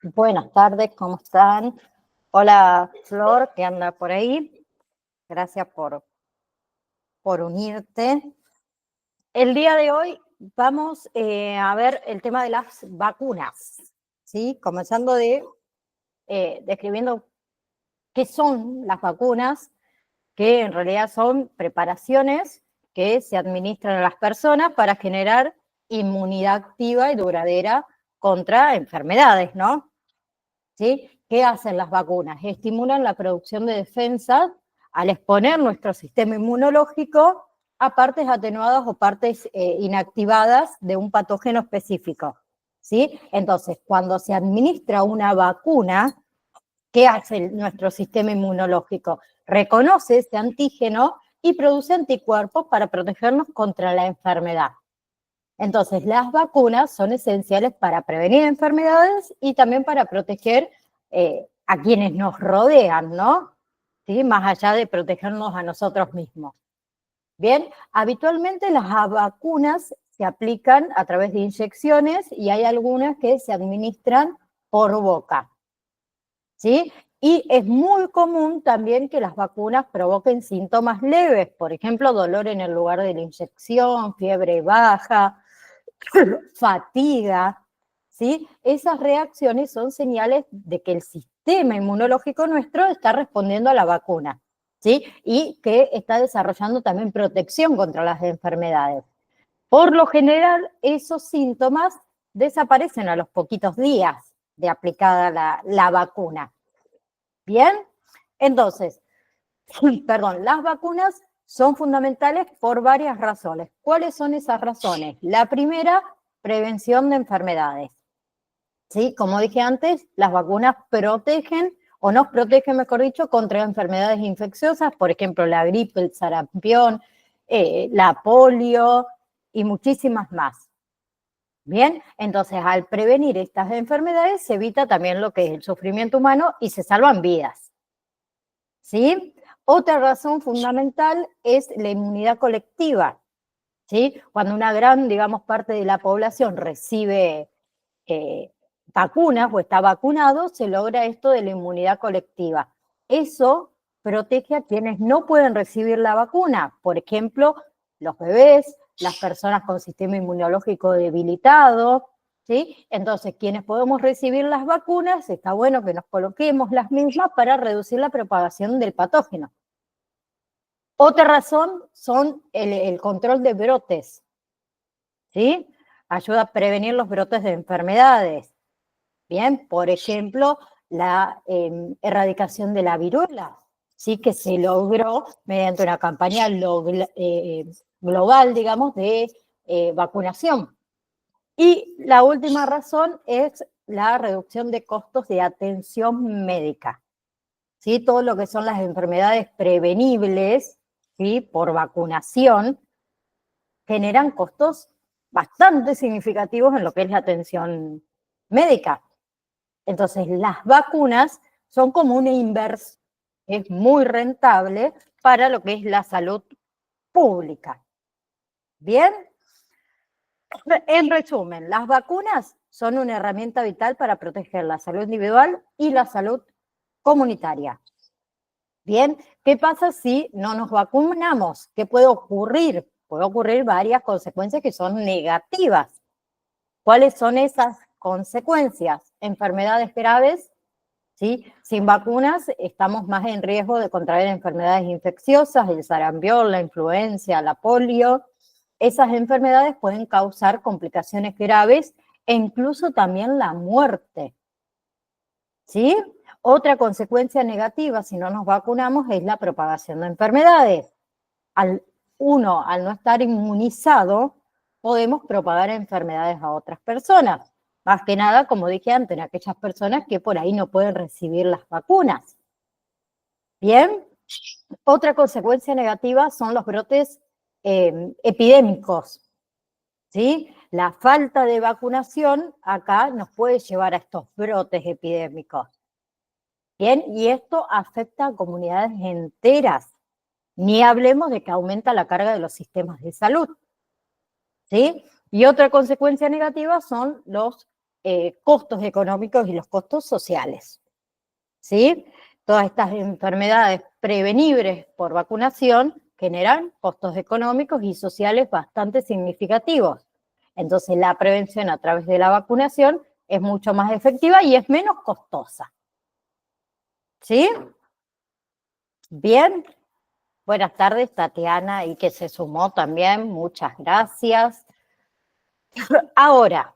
Buenas tardes, ¿cómo están? Hola, Flor, que anda por ahí. Gracias por unirte. El día de hoy vamos a ver el tema de las vacunas, ¿sí? Comenzando describiendo qué son las vacunas, que en realidad son preparaciones que se administran a las personas para generar inmunidad activa y duradera contra enfermedades, ¿no? ¿Sí? ¿Qué hacen las vacunas? Estimulan la producción de defensas al exponer nuestro sistema inmunológico a partes atenuadas o partes inactivadas de un patógeno específico. ¿Sí? Entonces, cuando se administra una vacuna, ¿qué hace nuestro sistema inmunológico? Reconoce ese antígeno y produce anticuerpos para protegernos contra la enfermedad. Entonces, las vacunas son esenciales para prevenir enfermedades y también para proteger a quienes nos rodean, ¿no? ¿Sí? Más allá de protegernos a nosotros mismos. Bien, habitualmente las vacunas se aplican a través de inyecciones y hay algunas que se administran por boca, ¿sí? Y es muy común también que las vacunas provoquen síntomas leves, por ejemplo, dolor en el lugar de la inyección, fiebre baja, fatiga, ¿sí? Esas reacciones son señales de que el sistema inmunológico nuestro está respondiendo a la vacuna, ¿sí? Y que está desarrollando también protección contra las enfermedades. Por lo general, esos síntomas desaparecen a los poquitos días de aplicada la vacuna. ¿Bien? Entonces, perdón, las vacunas son fundamentales por varias razones. ¿Cuáles son esas razones? La primera, prevención de enfermedades. ¿Sí? Como dije antes, las vacunas protegen, o nos protegen, mejor dicho, contra enfermedades infecciosas, por ejemplo, la gripe, el sarampión, la polio y muchísimas más. Bien, entonces al prevenir estas enfermedades se evita también lo que es el sufrimiento humano y se salvan vidas. ¿Sí? Otra razón fundamental es la inmunidad colectiva, ¿sí? Cuando una gran, digamos, parte de la población recibe vacunas o está vacunado, se logra esto de la inmunidad colectiva. Eso protege a quienes no pueden recibir la vacuna, por ejemplo, los bebés, las personas con sistema inmunológico debilitado, ¿sí? Entonces, quienes podemos recibir las vacunas, está bueno que nos coloquemos las mismas para reducir la propagación del patógeno. Otra razón son el control de brotes, ¿sí? Ayuda a prevenir los brotes de enfermedades. Bien, por ejemplo, la erradicación de la viruela, ¿sí? Que se logró mediante una campaña global, digamos, de vacunación. Y la última razón es la reducción de costos de atención médica. ¿Sí? Todo lo que son las enfermedades prevenibles, ¿sí? Por vacunación, generan costos bastante significativos en lo que es la atención médica. Entonces, las vacunas son como una inversión, es muy rentable para lo que es la salud pública. ¿Bien? En resumen, las vacunas son una herramienta vital para proteger la salud individual y la salud comunitaria. Bien, ¿qué pasa si no nos vacunamos? ¿Qué puede ocurrir? Puede ocurrir varias consecuencias que son negativas. ¿Cuáles son esas consecuencias? Enfermedades graves, ¿sí? Sin vacunas estamos más en riesgo de contraer enfermedades infecciosas, el sarampión, la influenza, la polio. Esas enfermedades pueden causar complicaciones graves e incluso también la muerte, ¿sí? Otra consecuencia negativa si no nos vacunamos es la propagación de enfermedades. Al no estar inmunizado, podemos propagar enfermedades a otras personas. Más que nada, como dije antes, en aquellas personas que por ahí no pueden recibir las vacunas. Bien, otra consecuencia negativa son los brotes epidémicos, ¿sí? La falta de vacunación acá nos puede llevar a estos brotes epidémicos. Bien, y esto afecta a comunidades enteras. Ni hablemos de que aumenta la carga de los sistemas de salud, ¿sí? Y otra consecuencia negativa son los costos económicos y los costos sociales. ¿Sí? Todas estas enfermedades prevenibles por vacunación generan costos económicos y sociales bastante significativos. Entonces, la prevención a través de la vacunación es mucho más efectiva y es menos costosa. ¿Sí? Bien. Buenas tardes, Tatiana, y que se sumó también. Muchas gracias. Ahora,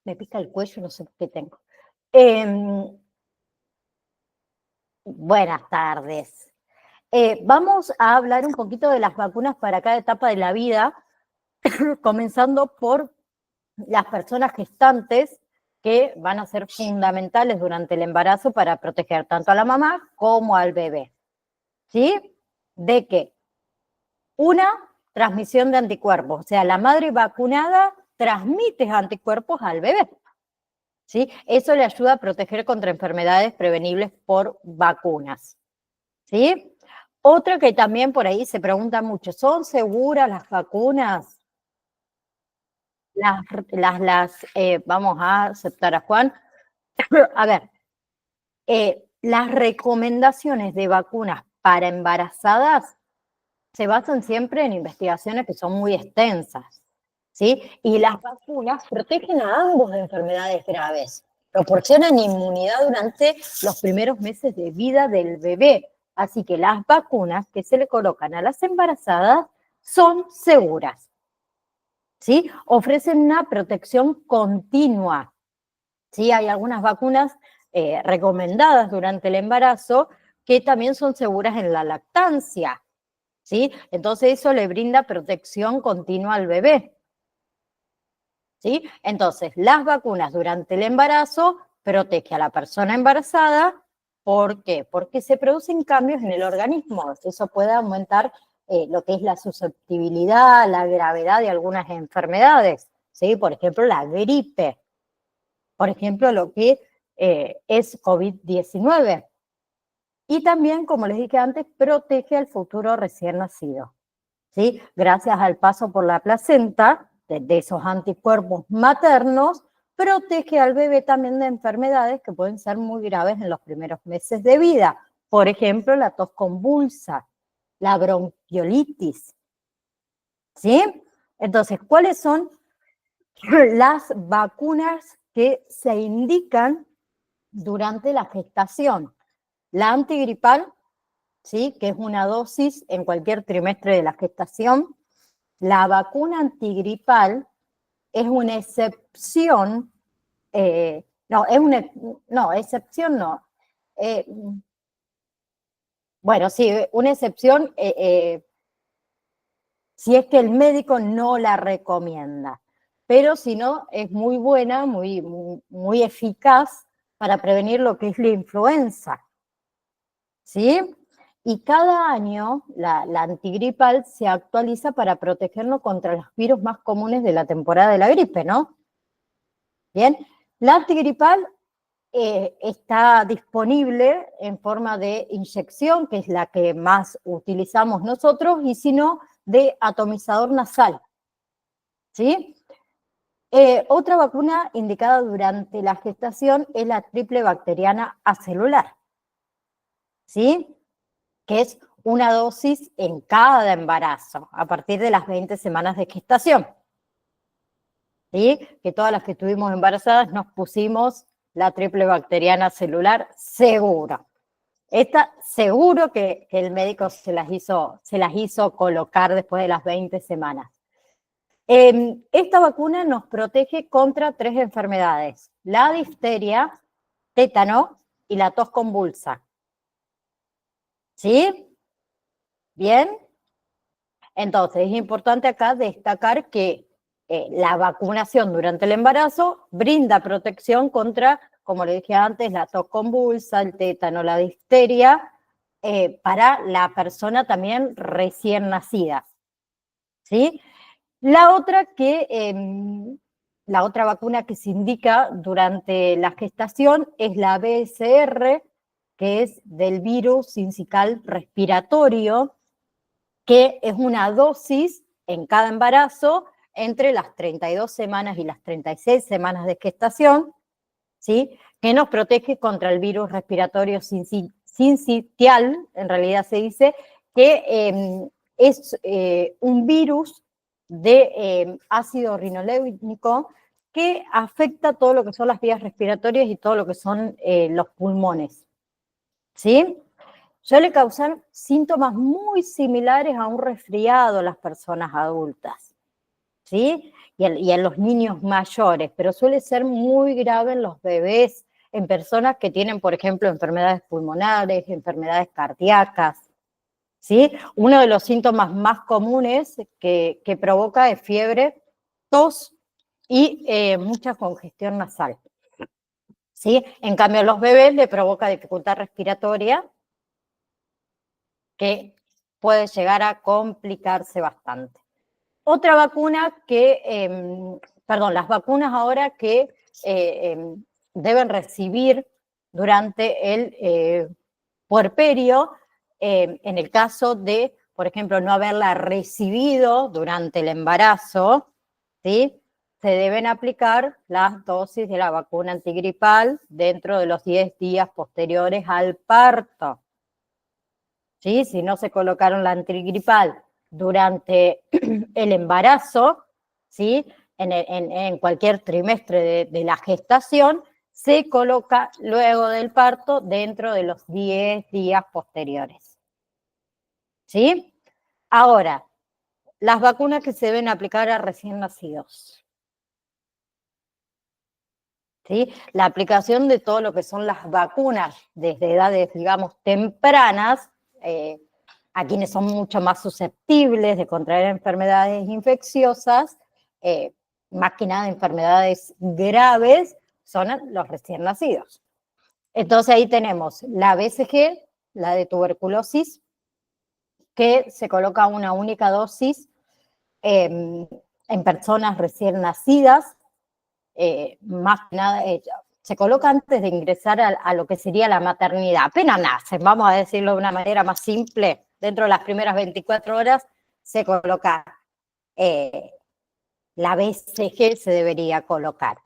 me pica el cuello, no sé por qué tengo. Buenas tardes. Vamos a hablar un poquito de las vacunas para cada etapa de la vida, comenzando por las personas gestantes, que van a ser fundamentales durante el embarazo para proteger tanto a la mamá como al bebé. ¿Sí? ¿De qué? Una, transmisión de anticuerpos. O sea, la madre vacunada transmite anticuerpos al bebé. ¿Sí? Eso le ayuda a proteger contra enfermedades prevenibles por vacunas. ¿Sí? Otra que también por ahí se pregunta mucho, ¿son seguras las vacunas? Vamos a aceptar a Juan. A ver, las recomendaciones de vacunas para embarazadas se basan siempre en investigaciones que son muy extensas, ¿sí? Y las vacunas protegen a ambos de enfermedades graves, proporcionan inmunidad durante los primeros meses de vida del bebé. Así que las vacunas que se le colocan a las embarazadas son seguras, ¿sí? Ofrecen una protección continua. Sí, hay algunas vacunas recomendadas durante el embarazo que también son seguras en la lactancia, ¿sí? Entonces eso le brinda protección continua al bebé, ¿sí? Entonces, las vacunas durante el embarazo protegen a la persona embarazada. ¿Por qué? Porque se producen cambios en el organismo. Eso puede aumentar lo que es la susceptibilidad, la gravedad de algunas enfermedades, ¿sí? Por ejemplo, la gripe. Por ejemplo, lo que es COVID-19. Y también, como les dije antes, protege al futuro recién nacido, ¿sí? Gracias al paso por la placenta de esos anticuerpos maternos, protege al bebé también de enfermedades que pueden ser muy graves en los primeros meses de vida. Por ejemplo, la tos convulsa, la bronquiolitis, ¿sí? Entonces, ¿cuáles son las vacunas que se indican durante la gestación? La antigripal, ¿sí? Que es una dosis en cualquier trimestre de la gestación. La vacuna antigripal es una excepción, excepción no. Bueno, sí, una excepción si es que el médico no la recomienda, pero si no, es muy buena, muy eficaz para prevenir lo que es la influenza, ¿sí? Y cada año la antigripal se actualiza para protegernos contra los virus más comunes de la temporada de la gripe, ¿no? Bien, la antigripal está disponible en forma de inyección, que es la que más utilizamos nosotros, y si no, de atomizador nasal, ¿sí? Otra vacuna indicada durante la gestación es la triple bacteriana acelular, ¿sí? Que es una dosis en cada embarazo, a partir de las 20 semanas de gestación, ¿sí? Que todas las que estuvimos embarazadas nos pusimos la triple bacteriana celular, seguro. Esta seguro que el médico se las hizo colocar después de las 20 semanas. Esta vacuna nos protege contra 3 enfermedades: la difteria, tétano y la tos convulsa. ¿Sí? ¿Bien? Entonces, es importante acá destacar que la vacunación durante el embarazo brinda protección contra, como le dije antes, la tos convulsa, el tétano, la difteria, para la persona también recién nacida, ¿sí? La otra vacuna que se indica durante la gestación es la BSR, que es del virus sincical respiratorio, que es una dosis en cada embarazo entre las 32 semanas y las 36 semanas de gestación, ¿sí? Que nos protege contra el virus respiratorio sincitial, en realidad se dice, que es un virus de ácido rinolénico que afecta todo lo que son las vías respiratorias y todo lo que son los pulmones, ¿sí? Suele causar síntomas muy similares a un resfriado en las personas adultas, ¿sí? Y en los niños mayores, pero suele ser muy grave en los bebés, en personas que tienen, por ejemplo, enfermedades pulmonares, enfermedades cardíacas, ¿sí? Uno de los síntomas más comunes que provoca es fiebre, tos y mucha congestión nasal, ¿sí? En cambio, a los bebés le provoca dificultad respiratoria, que puede llegar a complicarse bastante. Otra vacuna las vacunas ahora que deben recibir durante el puerperio, en el caso de, por ejemplo, no haberla recibido durante el embarazo, ¿sí? Se deben aplicar las dosis de la vacuna antigripal dentro de los 10 días posteriores al parto, ¿sí? Si no se colocaron la antigripal durante el embarazo, ¿sí? En cualquier trimestre de la gestación, se coloca luego del parto dentro de los 10 días posteriores, ¿sí? Ahora, las vacunas que se deben aplicar a recién nacidos, ¿sí? La aplicación de todo lo que son las vacunas desde edades, digamos, tempranas, a quienes son mucho más susceptibles de contraer enfermedades infecciosas, más que nada enfermedades graves, son los recién nacidos. Entonces ahí tenemos la BCG, la de tuberculosis, que se coloca una única dosis en personas recién nacidas, más que nada, se coloca antes de ingresar a lo que sería la maternidad. Apenas nacen, vamos a decirlo de una manera más simple, dentro de las primeras 24 horas se coloca la BCG, se debería colocar,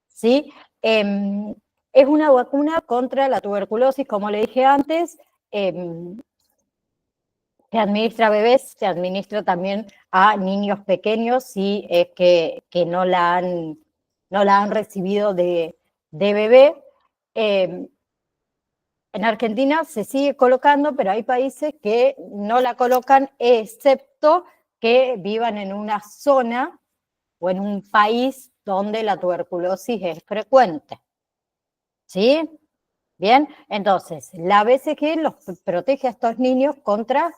¿sí? Es una vacuna contra la tuberculosis, como le dije antes, se administra a bebés, se administra también a niños pequeños si es que no la han recibido de bebé. En Argentina se sigue colocando, pero hay países que no la colocan, excepto que vivan en una zona o en un país donde la tuberculosis es frecuente, ¿sí? Bien, entonces, la BCG los protege a estos niños contra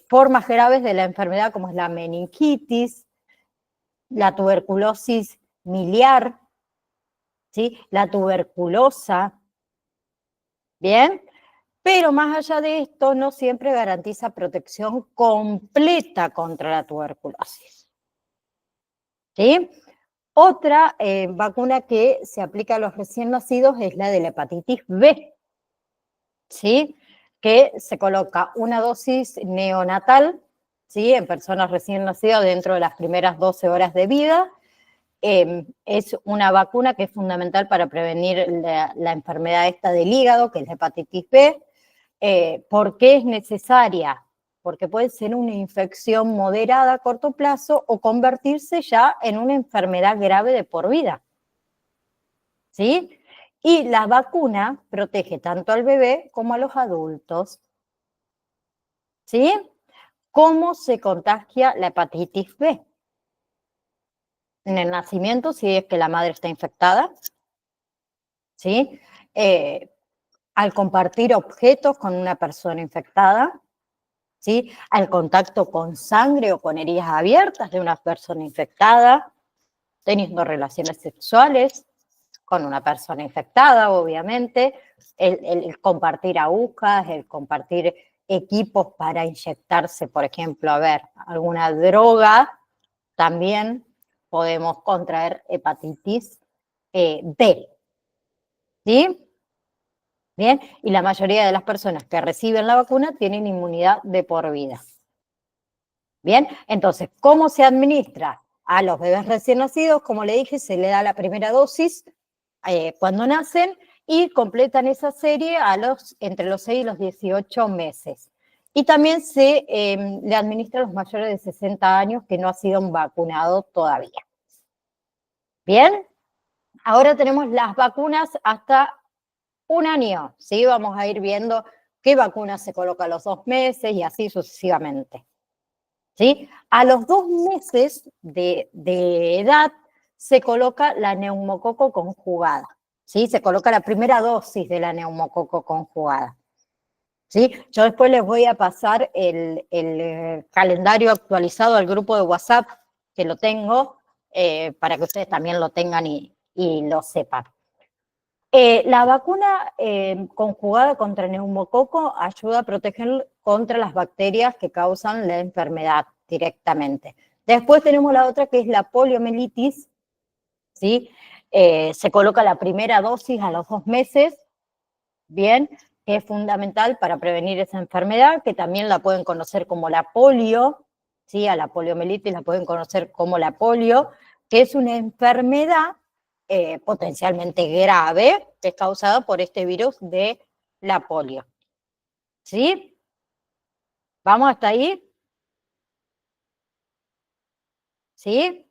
formas graves de la enfermedad, como es la meningitis, la tuberculosis miliar, ¿sí? La tuberculosa, ¿bien? Pero más allá de esto, no siempre garantiza protección completa contra la tuberculosis, ¿sí? Otra vacuna que se aplica a los recién nacidos es la de la hepatitis B, ¿sí? Que se coloca una dosis neonatal, ¿sí? En personas recién nacidas dentro de las primeras 12 horas de vida. Es una vacuna que es fundamental para prevenir la enfermedad esta del hígado, que es la hepatitis B. ¿Por qué es necesaria? Porque puede ser una infección moderada a corto plazo o convertirse ya en una enfermedad grave de por vida, ¿sí? Y la vacuna protege tanto al bebé como a los adultos, ¿sí? ¿Cómo se contagia la hepatitis B? En el nacimiento, si es que la madre está infectada, ¿sí? Al compartir objetos con una persona infectada, ¿sí? Al contacto con sangre o con heridas abiertas de una persona infectada, teniendo relaciones sexuales con una persona infectada, obviamente, el compartir agujas, el compartir equipos para inyectarse, por ejemplo, alguna droga, también podemos contraer hepatitis D, ¿sí? Bien, y la mayoría de las personas que reciben la vacuna tienen inmunidad de por vida. Bien, entonces, ¿cómo se administra? a los bebés recién nacidos, como le dije, se le da la primera dosis cuando nacen y completan esa serie entre los 6 y los 18 meses. Y también se le administra a los mayores de 60 años que no han sido vacunados todavía. Bien, ahora tenemos las vacunas hasta un año, ¿sí? Vamos a ir viendo qué vacuna se coloca a los 2 meses y así sucesivamente. ¿Sí? A los 2 meses de edad se coloca la neumococo conjugada. ¿Sí? Se coloca la primera dosis de la neumococo conjugada. ¿Sí? Yo después les voy a pasar el calendario actualizado al grupo de WhatsApp, que lo tengo, para que ustedes también lo tengan y lo sepan. La vacuna conjugada contra neumococo ayuda a proteger contra las bacterias que causan la enfermedad directamente. Después tenemos la otra que es la poliomielitis, ¿sí? Se coloca la primera dosis a los 2 meses, bien, que es fundamental para prevenir esa enfermedad, que también la pueden conocer como la polio, ¿sí? A la poliomielitis la pueden conocer como la polio, que es una enfermedad potencialmente grave, que es causada por este virus de la polio. ¿Sí? ¿Vamos hasta ahí? ¿Sí?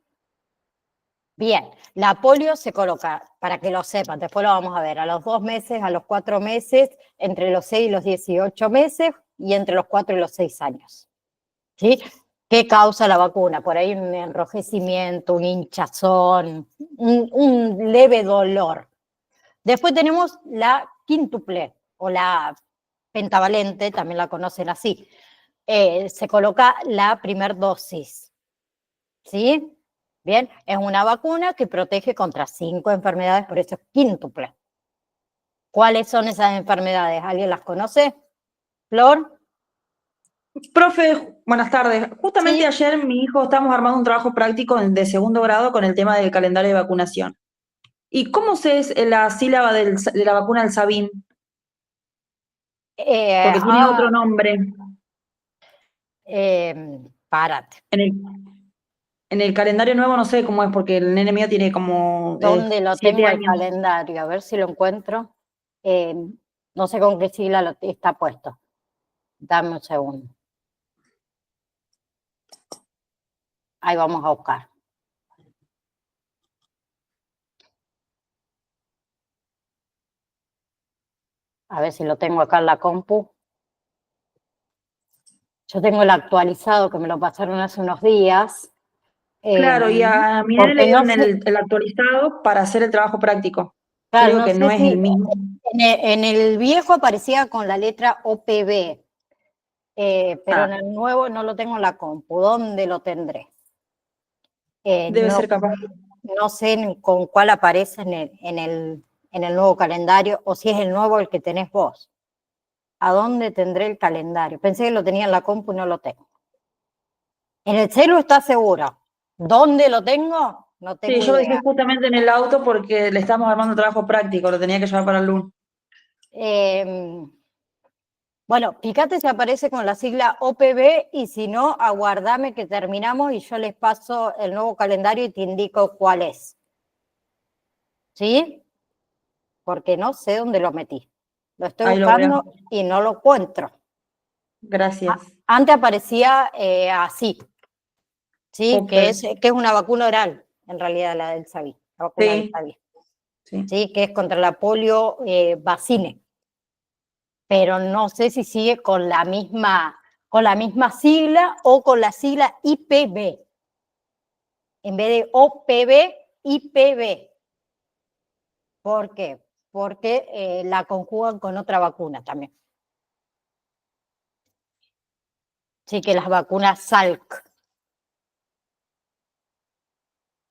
Bien, la polio se coloca, para que lo sepan, después lo vamos a ver, a los 2 meses, a los 4 meses, entre los 6 y los 18 meses y entre los 4 y los 6 años. ¿Sí? ¿Qué causa la vacuna? Por ahí un enrojecimiento, un hinchazón, un leve dolor. Después tenemos la quíntuple o la pentavalente, también la conocen así. Se coloca la primer dosis. ¿Sí? Bien, es una vacuna que protege contra 5 enfermedades, por eso es quíntuple. ¿Cuáles son esas enfermedades? ¿Alguien las conoce? ¿Flor? Profe, buenas tardes. Justamente Sí. ayer mi hijo estábamos armando un trabajo práctico de segundo grado con el tema del calendario de vacunación. ¿Y cómo se es la sílaba de la vacuna del Sabin? Eh, Porque tiene ah, otro nombre. Párate. En el calendario nuevo no sé cómo es, porque el nene mío tiene como ¿Dónde lo 7 tengo el años. calendario? A ver si lo encuentro. Eh, no sé con qué sigla está puesto. Dame un segundo. Ahí vamos a buscar. A ver si lo tengo acá en la compu. Yo tengo el actualizado que me lo pasaron hace unos días. Claro, y a mi nene le Porque no dieron sé, el actualizado para hacer el trabajo práctico. Yo claro, digo no que no sé es el si mismo. en el viejo aparecía con la letra OPB, pero Ah, en el nuevo no lo tengo en la compu. ¿Dónde lo tendré? debe No, ser capaz. no sé con cuál aparece en el nuevo calendario o si es el nuevo el que tenés vos. ¿A dónde tendré el calendario? Pensé que lo tenía en la compu y no lo tengo. En el celu está seguro. ¿Dónde lo tengo? No Sí, tengo yo lo dejé idea. justamente en el auto porque le estamos armando trabajo práctico, lo tenía que llevar para el lunes. Eh, bueno, fíjate si aparece con la sigla OPB y si no, aguardame que terminamos y yo les paso el nuevo calendario y te indico cuál es. ¿Sí? Porque no sé dónde lo metí. Lo estoy Ahí lo veo. buscando y no lo encuentro. Gracias. Antes aparecía así, ¿sí? Ok. Que es una vacuna oral, en realidad la del Sabi, la vacuna del Sí, Sabi, sí. ¿sí? Que es contra la polio vacine. Pero no sé si sigue con la misma sigla o con la sigla IPB. En vez de OPB, IPB. ¿Por qué? Porque la conjugan con otra vacuna también. Sí, que las vacunas Salk.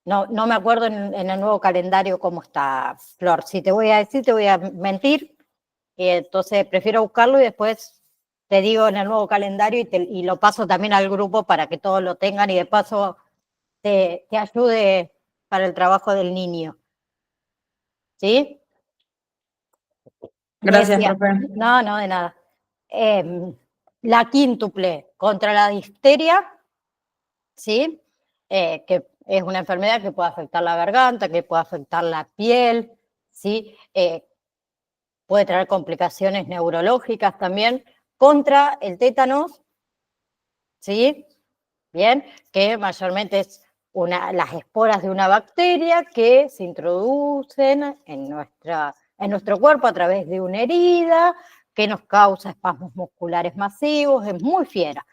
No me acuerdo en el nuevo calendario cómo está, Flor. Si te voy a decir, te voy a mentir. Y entonces prefiero buscarlo y después te digo en el nuevo calendario y lo paso también al grupo para que todos lo tengan y de paso te ayude para el trabajo del niño. ¿Sí? Gracias, Decía, profe. no, de nada. La quíntuple contra la difteria, ¿sí? Que Es una enfermedad que puede afectar la garganta, que puede afectar la piel, ¿sí? Puede traer complicaciones neurológicas también. Contra el tétanos, ¿sí? Bien, que mayormente es las esporas de una bacteria que se introducen en nuestro cuerpo a través de una herida, que nos causa espasmos musculares masivos, es muy fiera.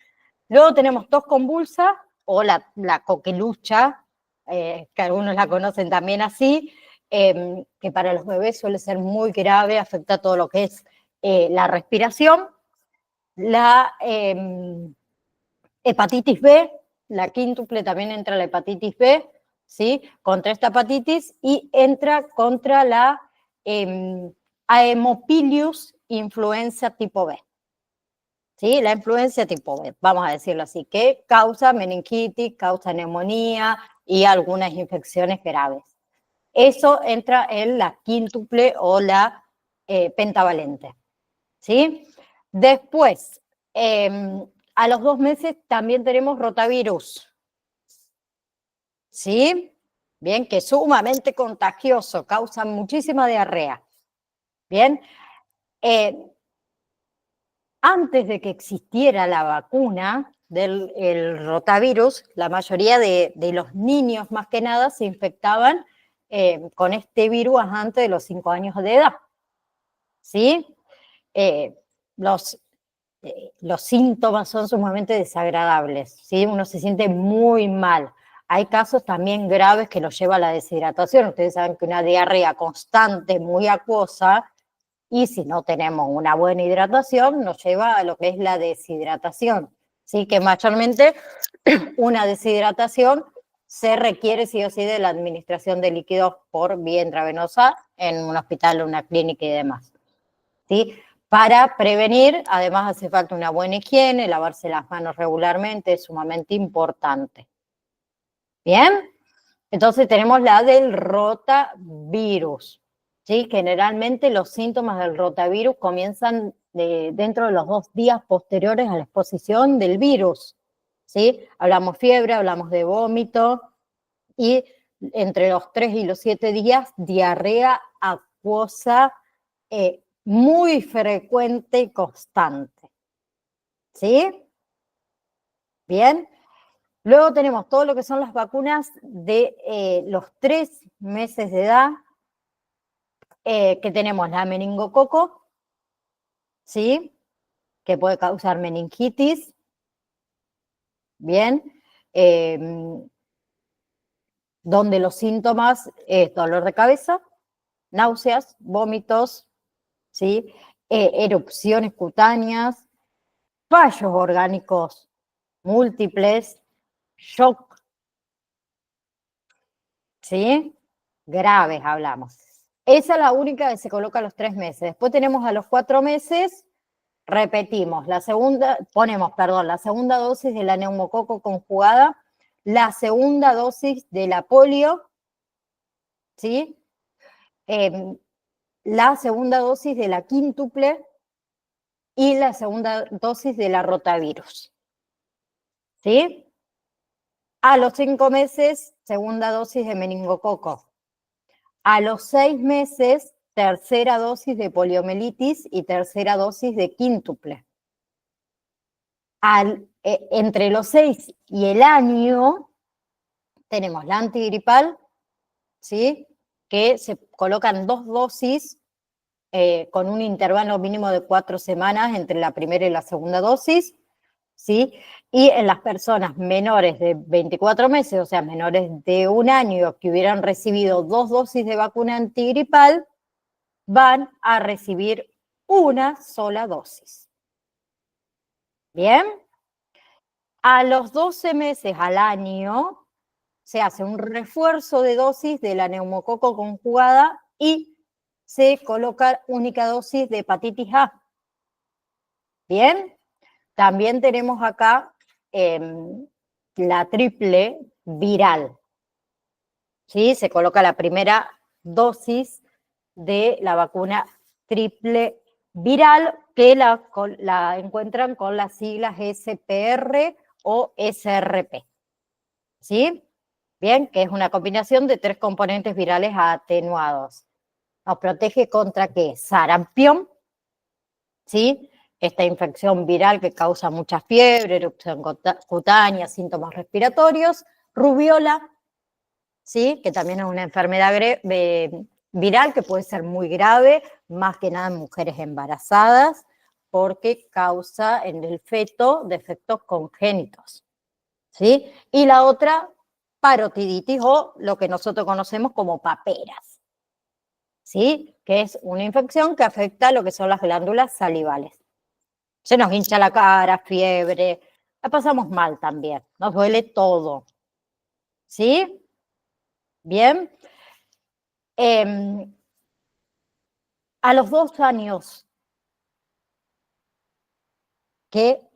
Luego tenemos tos convulsa o la coquelucha, que algunos la conocen también así, que para los bebés suele ser muy grave, afecta todo lo que es la respiración. La hepatitis B, la quíntuple también entra la hepatitis B, ¿sí? Contra esta hepatitis y entra contra la Haemophilus influenza tipo B. ¿Sí? La influencia tipo B, vamos a decirlo así, que causa meningitis, causa neumonía y algunas infecciones graves. Eso entra en la quíntuple o la pentavalente. ¿Sí? Después, a los 2 meses también tenemos rotavirus. ¿Sí? Bien, que es sumamente contagioso, causa muchísima diarrea. Bien. Antes de que existiera la vacuna del rotavirus, la mayoría de los niños, más que nada, se infectaban con este virus antes de los 5 años de edad. ¿Sí? Los síntomas son sumamente desagradables, ¿sí? Uno se siente muy mal. Hay casos también graves que los lleva a la deshidratación. Ustedes saben que una diarrea constante, muy acuosa, y si no tenemos una buena hidratación, nos lleva a lo que es la deshidratación. ¿Sí? Que mayormente una deshidratación se requiere sí o sí de la administración de líquidos por vía intravenosa en un hospital, una clínica y demás. ¿Sí? Para prevenir, además hace falta una buena higiene, lavarse las manos regularmente, es sumamente importante. ¿Bien? Entonces tenemos la del rotavirus. ¿Sí? Generalmente los síntomas del rotavirus comienzan dentro de los 2 días posteriores a la exposición del virus. ¿Sí? Hablamos fiebre, hablamos de vómito y entre los 3 y los 7 días diarrea acuosa muy frecuente y constante. ¿Sí? Bien. Luego tenemos todo lo que son las vacunas de los 3 meses de edad, que tenemos la meningococo, ¿sí? Que puede causar meningitis, bien, donde los síntomas es dolor de cabeza, náuseas, vómitos, ¿sí? Erupciones cutáneas, fallos orgánicos múltiples, shock, ¿sí? Graves hablamos. Esa es la única que se coloca a los 3 meses. Después tenemos a los 4 meses, repetimos, ponemos la segunda dosis de la neumococo conjugada, la segunda dosis de la polio, ¿sí? La segunda dosis de la quíntuple y la segunda dosis de la rotavirus, ¿sí? A los 5 meses, segunda dosis de meningococo. A los 6 meses, tercera dosis de poliomielitis y tercera dosis de quíntuple. Entre los 6 y el año tenemos la antigripal, ¿sí? Que se colocan 2 dosis con un intervalo mínimo de 4 semanas entre la primera y la segunda dosis, ¿sí? Y en las personas menores de 24 meses, o sea, menores de 1 año que hubieran recibido 2 dosis de vacuna antigripal, van a recibir una sola dosis. ¿Bien? A los 12 meses al año se hace un refuerzo de dosis de la neumococo conjugada y se coloca única dosis de hepatitis A. ¿Bien? También tenemos acá la triple viral. ¿Sí? Se coloca la primera dosis de la vacuna triple viral, que la encuentran con las siglas SPR o SRP. ¿Sí? Bien, que es una combinación de 3 componentes virales atenuados. Nos protege contra ¿qué? Sarampión, ¿sí? Esta infección viral que causa mucha fiebre, erupción cutánea, síntomas respiratorios, rubiola, ¿sí? Que también es una enfermedad viral que puede ser muy grave, más que nada en mujeres embarazadas, porque causa en el feto defectos congénitos, ¿sí? Y la otra, parotiditis o lo que nosotros conocemos como paperas, ¿sí? Que es una infección que afecta a lo que son las glándulas salivales. Se nos hincha la cara, fiebre, la pasamos mal también, nos duele todo, ¿sí? Bien. A los 2 años que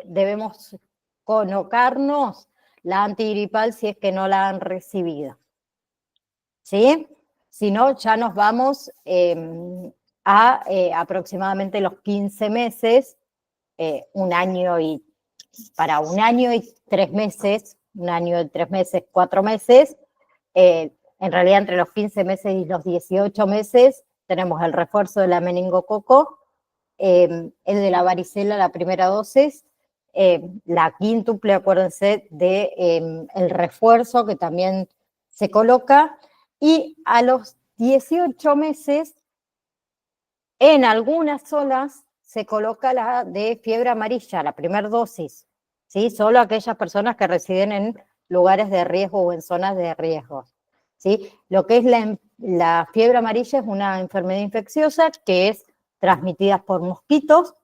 debemos colocarnos la antigripal si es que no la han recibido, ¿sí? Si no, ya nos vamos a aproximadamente los 15 meses, para 1 año y 3 meses, 1 año y 3 meses, 4 meses, en realidad entre los 15 meses y los 18 meses tenemos el refuerzo de la meningococo, el de la varicela, la primera dosis, la quíntuple, acuérdense, el refuerzo que también se coloca, y a los 18 meses, en algunas zonas, se coloca la de fiebre amarilla, la primera dosis, ¿sí? Solo aquellas personas que residen en lugares de riesgo o en zonas de riesgo, ¿sí? Lo que es la fiebre amarilla es una enfermedad infecciosa que es transmitida por mosquitos,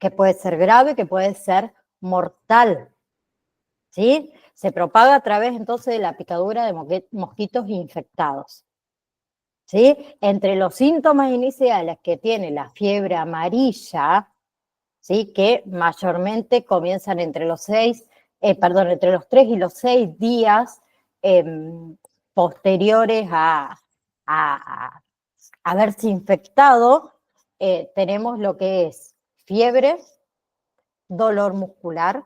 que puede ser grave, que puede ser mortal, ¿sí? Se propaga a través entonces de la picadura de mosquitos infectados, ¿sí? Entre los síntomas iniciales que tiene la fiebre amarilla, ¿sí? Que mayormente comienzan entre los 3 y los 6 días posteriores a haberse infectado, tenemos lo que es fiebre, dolor muscular,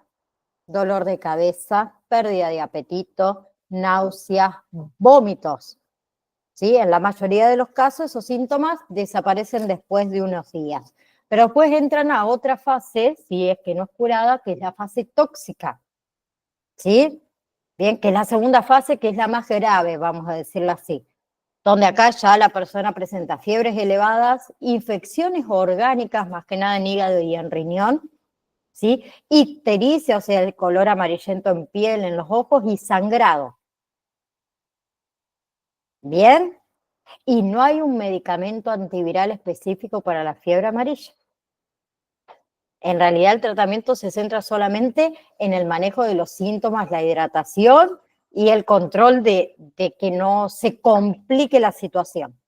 dolor de cabeza, pérdida de apetito, náuseas, vómitos, ¿sí? En la mayoría de los casos esos síntomas desaparecen después de unos días. Pero después entran a otra fase, si es que no es curada, que es la fase tóxica, ¿sí? Bien, que es la segunda fase, que es la más grave, vamos a decirlo así, donde acá ya la persona presenta fiebres elevadas, infecciones orgánicas, más que nada en hígado y en riñón, ¿sí? Ictericia, o sea, el color amarillento en piel, en los ojos, y sangrado. ¿Bien? Y no hay un medicamento antiviral específico para la fiebre amarilla. En realidad el tratamiento se centra solamente en el manejo de los síntomas, la hidratación y el control de que no se complique la situación,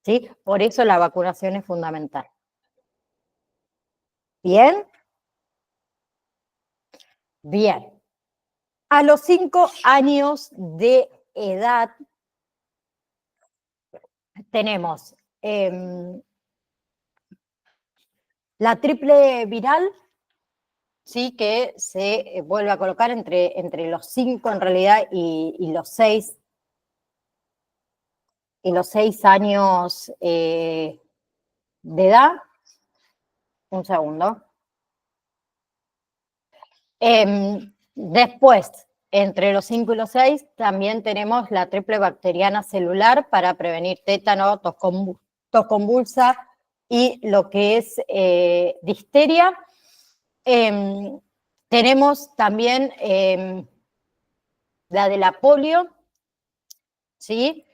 ¿sí? Por eso la vacunación es fundamental. ¿Bien? Bien. A los 5 años de edad tenemos la triple viral, sí, que se vuelve a colocar entre los 5 en realidad y los 6 años de edad. Un segundo. Después, entre los 5 y los 6, también tenemos la triple bacteriana celular para prevenir tétano, tos convulsa y lo que es difteria. Tenemos también la de la polio, ¿sí?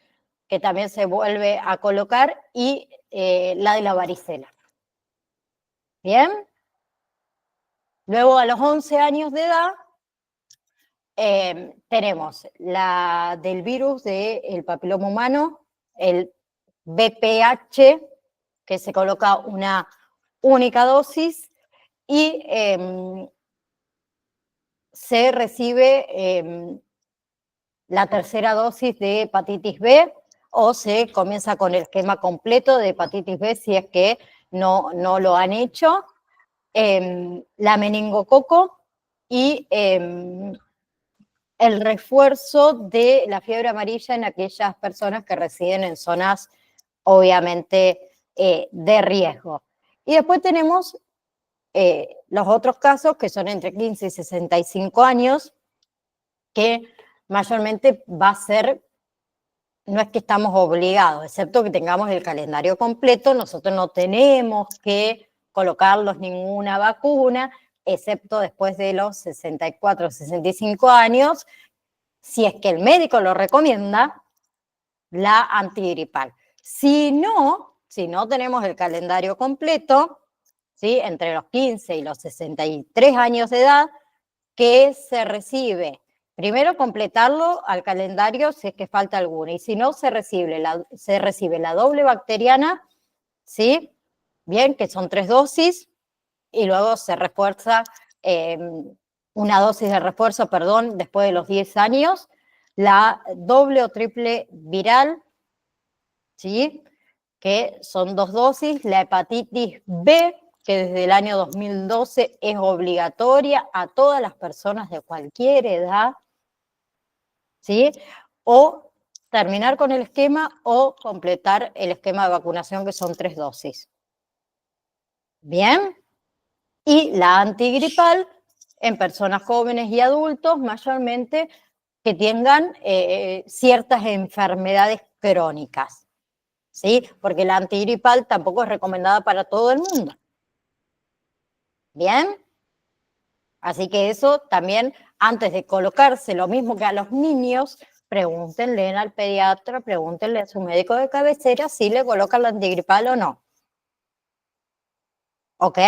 Que también se vuelve a colocar, y la de la varicela. ¿Bien? Luego, a los 11 años de edad, tenemos la del virus del papiloma humano, el VPH, que se coloca una única dosis, y se recibe la tercera dosis de hepatitis B, o se comienza con el esquema completo de hepatitis B si es que no lo han hecho, la meningococo y el refuerzo de la fiebre amarilla en aquellas personas que residen en zonas, obviamente, de riesgo. Y después tenemos los otros casos que son entre 15 y 65 años, que mayormente va a ser, no es que estamos obligados, excepto que tengamos el calendario completo, nosotros no tenemos que colocarlos ninguna vacuna, excepto después de los 64 o 65 años, si es que el médico lo recomienda, la antigripal. Si no tenemos el calendario completo, ¿sí? Entre los 15 y los 63 años de edad, que se recibe. Primero completarlo al calendario si es que falta alguna, y si no, se recibe la doble bacteriana, ¿sí? Bien, que son 3 dosis, y luego se refuerza una dosis de refuerzo, perdón, después de los 10 años, la doble o triple viral, ¿sí? Que son 2 dosis, la hepatitis B, que desde el año 2012 es obligatoria a todas las personas de cualquier edad, ¿sí? O terminar con el esquema o completar el esquema de vacunación, que son 3 dosis. ¿Bien? Y la antigripal en personas jóvenes y adultos, mayormente que tengan ciertas enfermedades crónicas, ¿sí? Porque la antigripal tampoco es recomendada para todo el mundo. ¿Bien? Así que eso también, antes de colocarse lo mismo que a los niños, pregúntenle al pediatra, pregúntenle a su médico de cabecera si le colocan la antigripal o no. ¿Ok?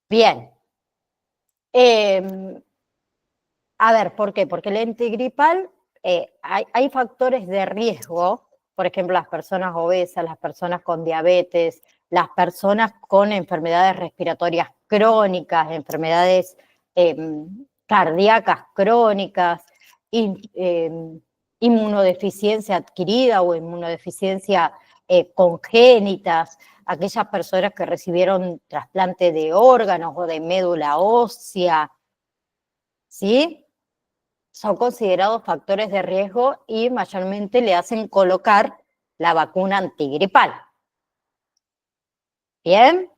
Bien. A ver, ¿por qué? Porque la antigripal, hay factores de riesgo, por ejemplo, las personas obesas, las personas con diabetes, las personas con enfermedades respiratorias crónicas, enfermedades cardíacas crónicas, inmunodeficiencia adquirida o inmunodeficiencia congénitas, aquellas personas que recibieron trasplante de órganos o de médula ósea, ¿sí? Son considerados factores de riesgo y mayormente le hacen colocar la vacuna antigripal. ¿Bien?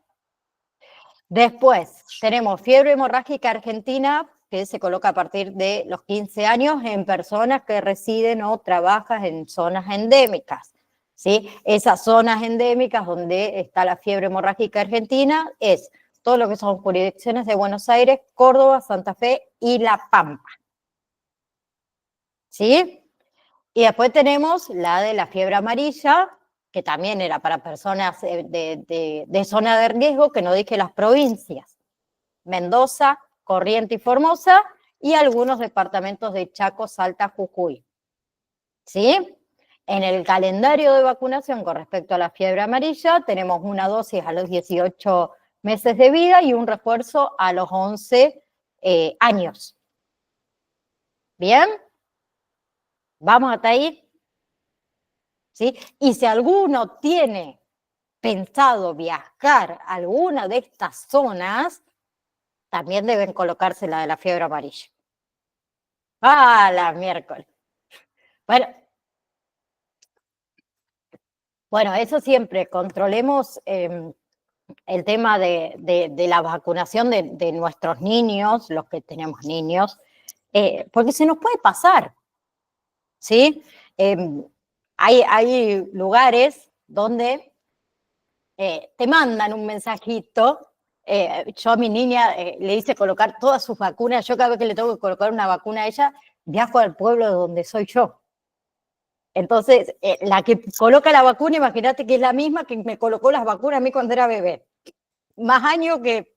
Después tenemos fiebre hemorrágica argentina, que se coloca a partir de los 15 años en personas que residen o trabajan en zonas endémicas, ¿sí? Esas zonas endémicas donde está la fiebre hemorrágica argentina es todo lo que son jurisdicciones de Buenos Aires, Córdoba, Santa Fe y La Pampa, ¿sí? Y después tenemos la de la fiebre amarilla, que también era para personas de zona de riesgo, que no dije las provincias: Mendoza, Corrientes y Formosa, y algunos departamentos de Chaco, Salta, Jujuy. ¿Sí? En el calendario de vacunación con respecto a la fiebre amarilla, tenemos una dosis a los 18 meses de vida y un refuerzo a los 11 años. ¿Bien? ¿Vamos hasta ahí? ¿Sí? Y si alguno tiene pensado viajar a alguna de estas zonas, también deben colocarse la de la fiebre amarilla. ¡Ah, la miércoles! Bueno, eso siempre, controlemos el tema de la vacunación de nuestros niños, los que tenemos niños, porque se nos puede pasar, ¿sí? Hay lugares donde te mandan un mensajito. Yo a mi niña le hice colocar todas sus vacunas. Yo cada vez que le tengo que colocar una vacuna a ella, viajo al pueblo de donde soy yo. Entonces, la que coloca la vacuna, imagínate que es la misma que me colocó las vacunas a mí cuando era bebé. Más años que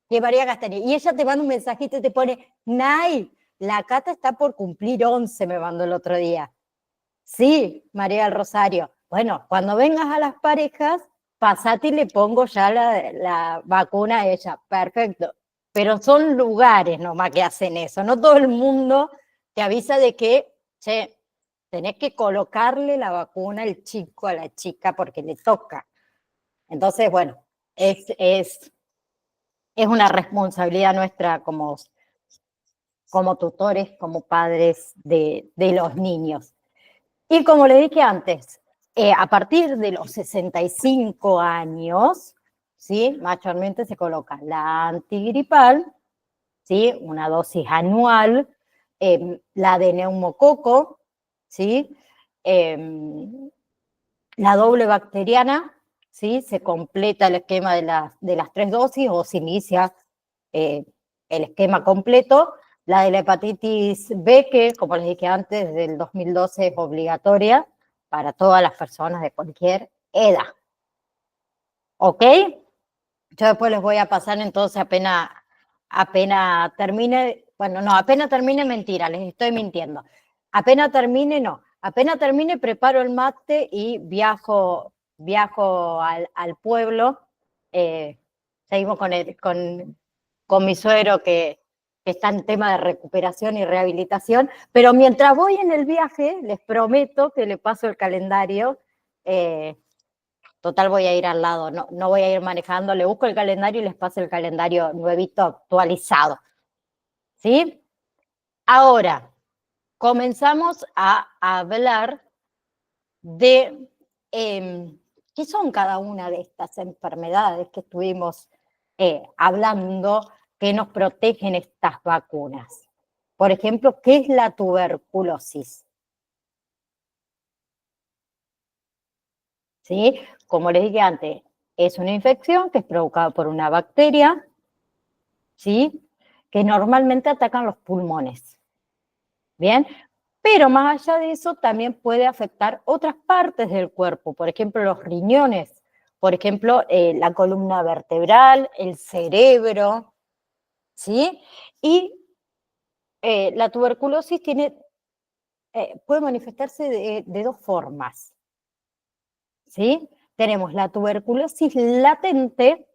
María Castañeda. Y ella te manda un mensajito y te pone: Nay, la Cata está por cumplir 11, me mandó el otro día. Sí, María del Rosario. Bueno, cuando vengas a las parejas, pasate y le pongo ya la vacuna a ella. Perfecto. Pero son lugares nomás que hacen eso. No todo el mundo te avisa de que, che, tenés que colocarle la vacuna al chico, a la chica, porque le toca. Entonces, bueno, es una responsabilidad nuestra como como tutores, como padres de los niños. Y como les dije antes, a partir de los 65 años, ¿sí? Mayormente se coloca la antigripal, ¿sí? Una dosis anual, la de neumococo, ¿sí? La doble bacteriana, ¿sí? Se completa el esquema de las 3 dosis o se inicia eh, el esquema completo. La de la hepatitis B, que como les dije antes, desde el 2012 es obligatoria para todas las personas de cualquier edad. ¿Ok? Yo después les voy a pasar entonces apenas termine, bueno, no, apenas termine, mentira, les estoy mintiendo. Apenas termine, no. Apenas termine, preparo el mate y viajo al pueblo. Seguimos con mi suegro que está en tema de recuperación y rehabilitación, pero mientras voy en el viaje, les prometo que le paso el calendario. Total, voy a ir al lado, no voy a ir manejando, le busco el calendario y les paso el calendario nuevito actualizado. ¿Sí? Ahora, comenzamos a hablar de qué son cada una de estas enfermedades que estuvimos hablando que nos protegen estas vacunas. Por ejemplo, ¿qué es la tuberculosis? ¿Sí? Como les dije antes, es una infección que es provocada por una bacteria, ¿sí? Que normalmente atacan los pulmones. Bien, pero más allá de eso también puede afectar otras partes del cuerpo, por ejemplo los riñones, por ejemplo la columna vertebral, el cerebro, ¿sí? Y la tuberculosis puede manifestarse de dos formas, ¿sí? Tenemos la tuberculosis latente,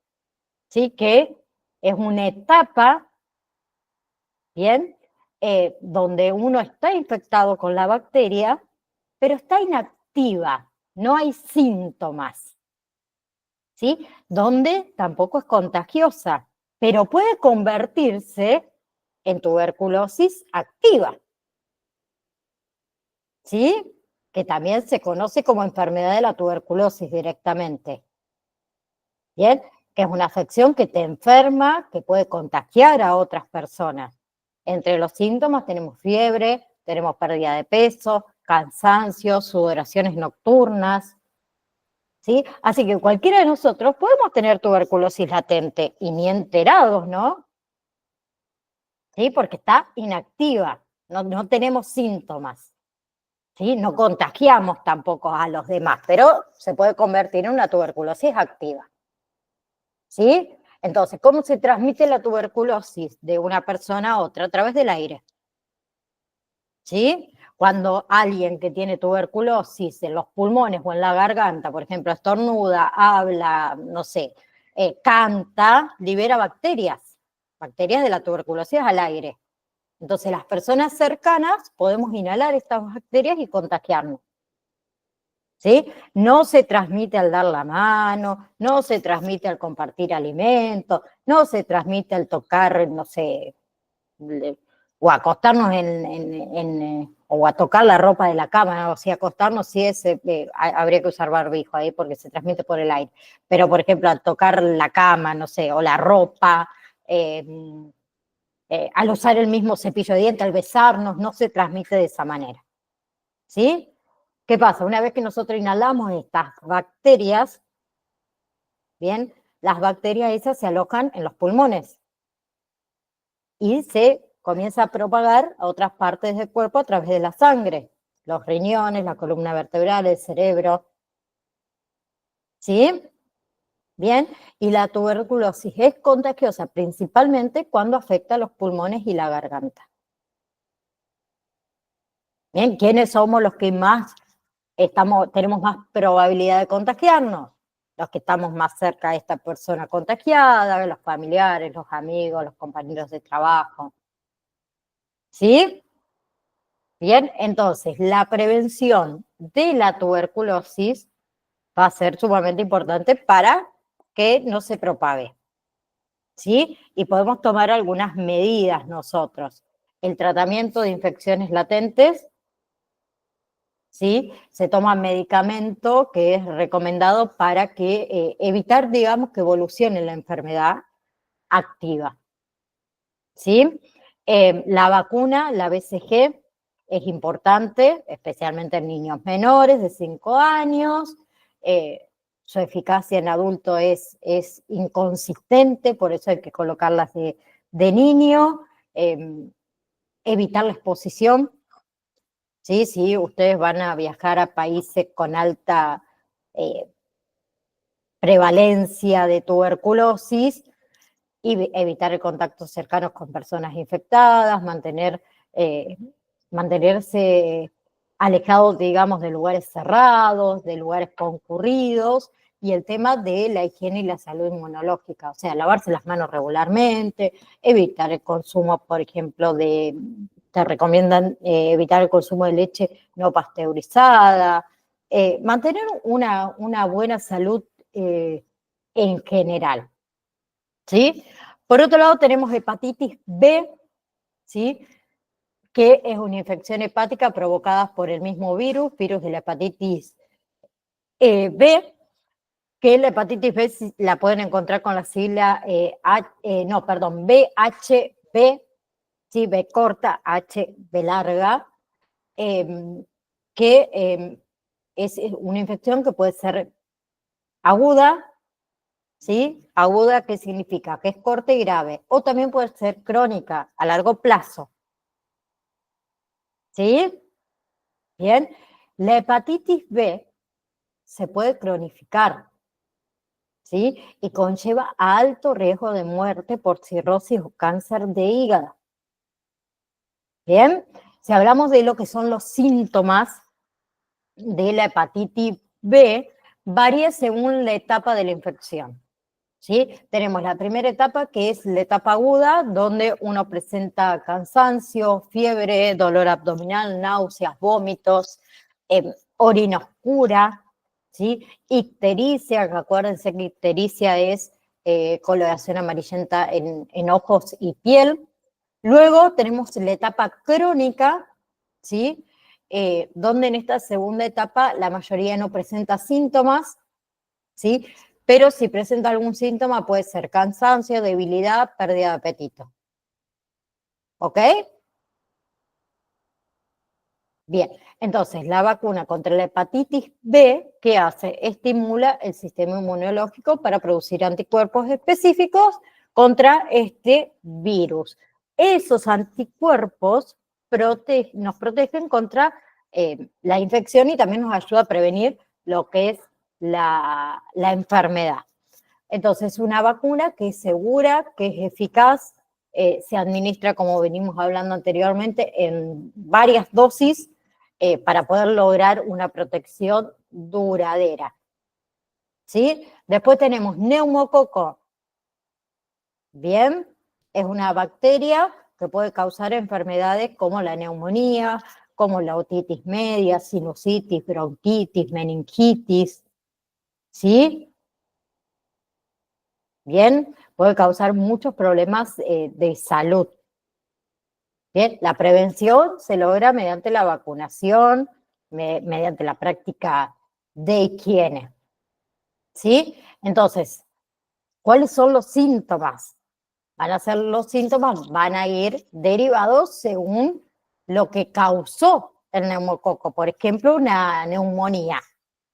¿sí? Que es una etapa, ¿bien? Donde uno está infectado con la bacteria, pero está inactiva, no hay síntomas, ¿sí? Donde tampoco es contagiosa, pero puede convertirse en tuberculosis activa, ¿sí? Que también se conoce como enfermedad de la tuberculosis directamente, ¿bien? Que es una afección que te enferma, que puede contagiar a otras personas. Entre los síntomas tenemos fiebre, tenemos pérdida de peso, cansancio, sudoraciones nocturnas, ¿sí? Así que cualquiera de nosotros podemos tener tuberculosis latente y ni enterados, ¿no? ¿Sí? Porque está inactiva, no tenemos síntomas, ¿sí? No contagiamos tampoco a los demás, pero se puede convertir en una tuberculosis activa, ¿sí? Entonces, ¿cómo se transmite la tuberculosis de una persona a otra? A través del aire, ¿sí? Cuando alguien que tiene tuberculosis en los pulmones o en la garganta, por ejemplo, estornuda, habla, no sé, canta, libera bacterias de la tuberculosis al aire. Entonces, las personas cercanas podemos inhalar estas bacterias y contagiarnos. ¿Sí? No se transmite al dar la mano, no se transmite al compartir alimentos, no se transmite al tocar, no sé, o acostarnos o a tocar la ropa de la cama, ¿no? O sea, acostarnos sí habría que usar barbijo ahí porque se transmite por el aire, pero por ejemplo, al tocar la cama, no sé, o la ropa, al usar el mismo cepillo de dientes, al besarnos, no se transmite de esa manera, ¿sí? ¿Qué pasa? Una vez que nosotros inhalamos estas bacterias, bien, las bacterias esas se alojan en los pulmones y se comienza a propagar a otras partes del cuerpo a través de la sangre, los riñones, la columna vertebral, el cerebro, ¿sí? Bien, y la tuberculosis es contagiosa principalmente cuando afecta a los pulmones y la garganta. Bien, ¿quiénes somos los que más tenemos más probabilidad de contagiarnos? Los que estamos más cerca de esta persona contagiada, los familiares, los amigos, los compañeros de trabajo. ¿Sí? Bien, entonces la prevención de la tuberculosis va a ser sumamente importante para que no se propague. ¿Sí? Y podemos tomar algunas medidas nosotros. el tratamiento de infecciones latentes, ¿sí? Se toma medicamento que es recomendado para evitar, digamos, que evolucione la enfermedad activa, ¿sí? La vacuna, la BCG, es importante, especialmente en niños menores de 5 años. Su eficacia en adulto es inconsistente, por eso hay que colocarlas de niño. Evitar la exposición, ¿sí? Si ustedes van a viajar a países con alta prevalencia de tuberculosis, y evitar el contacto cercano con personas infectadas, mantenerse alejados, digamos, de lugares cerrados, de lugares concurridos, y el tema de la higiene y la salud inmunológica, o sea, lavarse las manos regularmente, evitar el consumo, por ejemplo, te recomiendan evitar el consumo de leche no pasteurizada, mantener una buena salud en general. ¿Sí? Por otro lado, tenemos hepatitis B, ¿sí? Que es una infección hepática provocada por el mismo virus de la hepatitis B, que la hepatitis B la pueden encontrar con la sigla, BHB, ¿sí? B corta, H, B larga, que es una infección que puede ser aguda, ¿sí? Aguda, ¿qué significa? Que es corta y grave. O también puede ser crónica, a largo plazo. ¿Sí? Bien. La hepatitis B se puede cronificar, ¿sí? Y conlleva a alto riesgo de muerte por cirrosis o cáncer de hígado. Bien. Si hablamos de lo que son los síntomas de la hepatitis B, varía según la etapa de la infección. ¿Sí? Tenemos la primera etapa, que es la etapa aguda, donde uno presenta cansancio, fiebre, dolor abdominal, náuseas, vómitos, orina oscura, ¿sí? Ictericia, que acuérdense que ictericia es coloración amarillenta en ojos y piel. Luego tenemos la etapa crónica, ¿sí? Donde en esta segunda etapa la mayoría no presenta síntomas, ¿sí? Pero si presenta algún síntoma puede ser cansancio, debilidad, pérdida de apetito. ¿Ok? Bien, entonces la vacuna contra la hepatitis B, ¿qué hace? Estimula el sistema inmunológico para producir anticuerpos específicos contra este virus. Esos anticuerpos nos protegen contra la infección y también nos ayuda a prevenir lo que es la enfermedad. Entonces, una vacuna que es segura, que es eficaz, se administra, como venimos hablando anteriormente, en varias dosis para poder lograr una protección duradera. ¿Sí? Después tenemos neumococo. Bien, es una bacteria que puede causar enfermedades como la neumonía, como la otitis media, sinusitis, bronquitis, meningitis. ¿Sí? Bien, puede causar muchos problemas de salud. Bien, la prevención se logra mediante la vacunación, mediante la práctica de higiene. ¿Sí? Entonces, ¿cuáles son los síntomas? Los síntomas van a ir derivados según lo que causó el neumococo. Por ejemplo, una neumonía.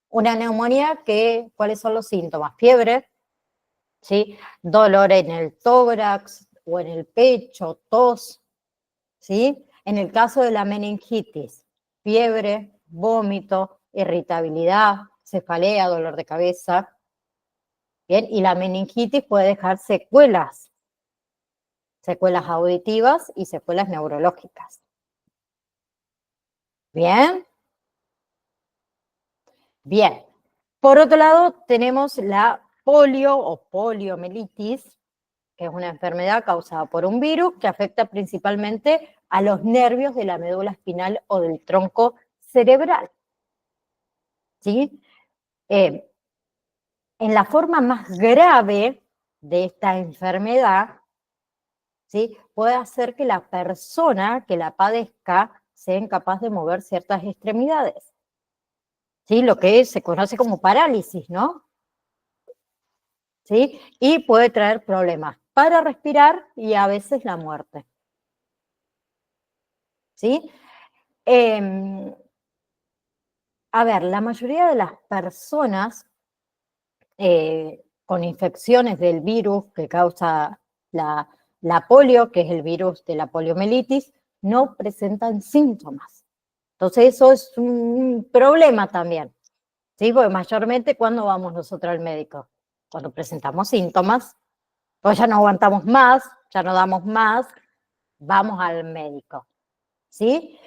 Una neumonía, ¿cuáles son los síntomas? Fiebre, ¿sí? Dolor en el tórax o en el pecho, tos, ¿sí? En el caso de la meningitis, fiebre, vómito, irritabilidad, cefalea, dolor de cabeza. Bien, y la meningitis puede dejar secuelas auditivas y secuelas neurológicas. Bien. Bien. Por otro lado, tenemos la polio o poliomielitis, que es una enfermedad causada por un virus que afecta principalmente a los nervios de la médula espinal o del tronco cerebral. ¿Sí? En la forma más grave de esta enfermedad, ¿sí? Puede hacer que la persona que la padezca sea incapaz de mover ciertas extremidades, ¿sí? Lo que se conoce como parálisis, ¿no? ¿Sí? Y puede traer problemas para respirar y a veces la muerte, ¿sí? A ver, la mayoría de las personas con infecciones del virus que causa la polio, que es el virus de la poliomielitis, no presentan síntomas. Entonces eso es un problema también, ¿sí? Porque mayormente cuando vamos nosotros al médico, cuando presentamos síntomas, pues ya no aguantamos más, ya no damos más, vamos al médico, ¿sí?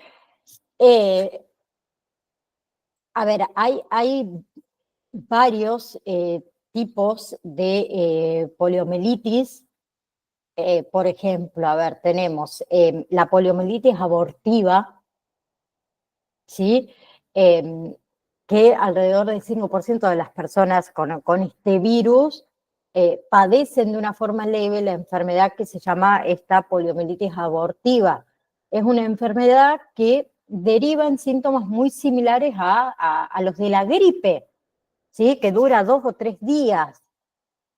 A ver, hay varios tipos de poliomielitis. Por ejemplo, a ver, tenemos la poliomielitis abortiva, ¿sí? Que alrededor del 5% de las personas con este virus padecen de una forma leve la enfermedad que se llama esta poliomielitis abortiva. Es una enfermedad que deriva en síntomas muy similares a los de la gripe, ¿sí? Que dura 2 o 3 días.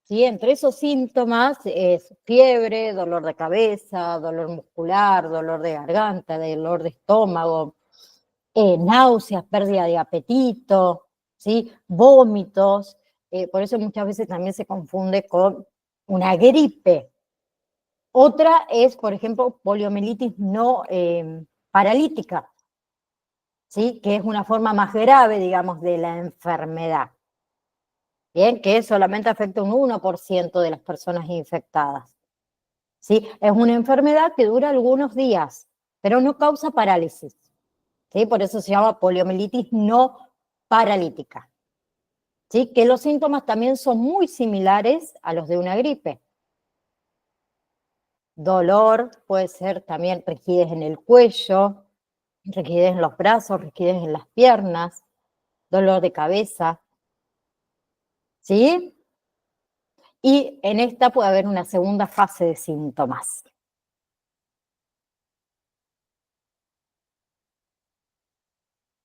¿Sí? Entre esos síntomas es fiebre, dolor de cabeza, dolor muscular, dolor de garganta, dolor de estómago, náuseas, pérdida de apetito, ¿sí? Vómitos. Por eso muchas veces también se confunde con una gripe. Otra es, por ejemplo, poliomielitis no paralítica, ¿sí? Que es una forma más grave, digamos, de la enfermedad. Bien, que solamente afecta un 1% de las personas infectadas. ¿Sí? Es una enfermedad que dura algunos días, pero no causa parálisis. ¿Sí? Por eso se llama poliomielitis no paralítica. ¿Sí? Que los síntomas también son muy similares a los de una gripe. Dolor, puede ser también rigidez en el cuello, rigidez en los brazos, rigidez en las piernas, dolor de cabeza. ¿Sí? Y en esta puede haber una segunda fase de síntomas.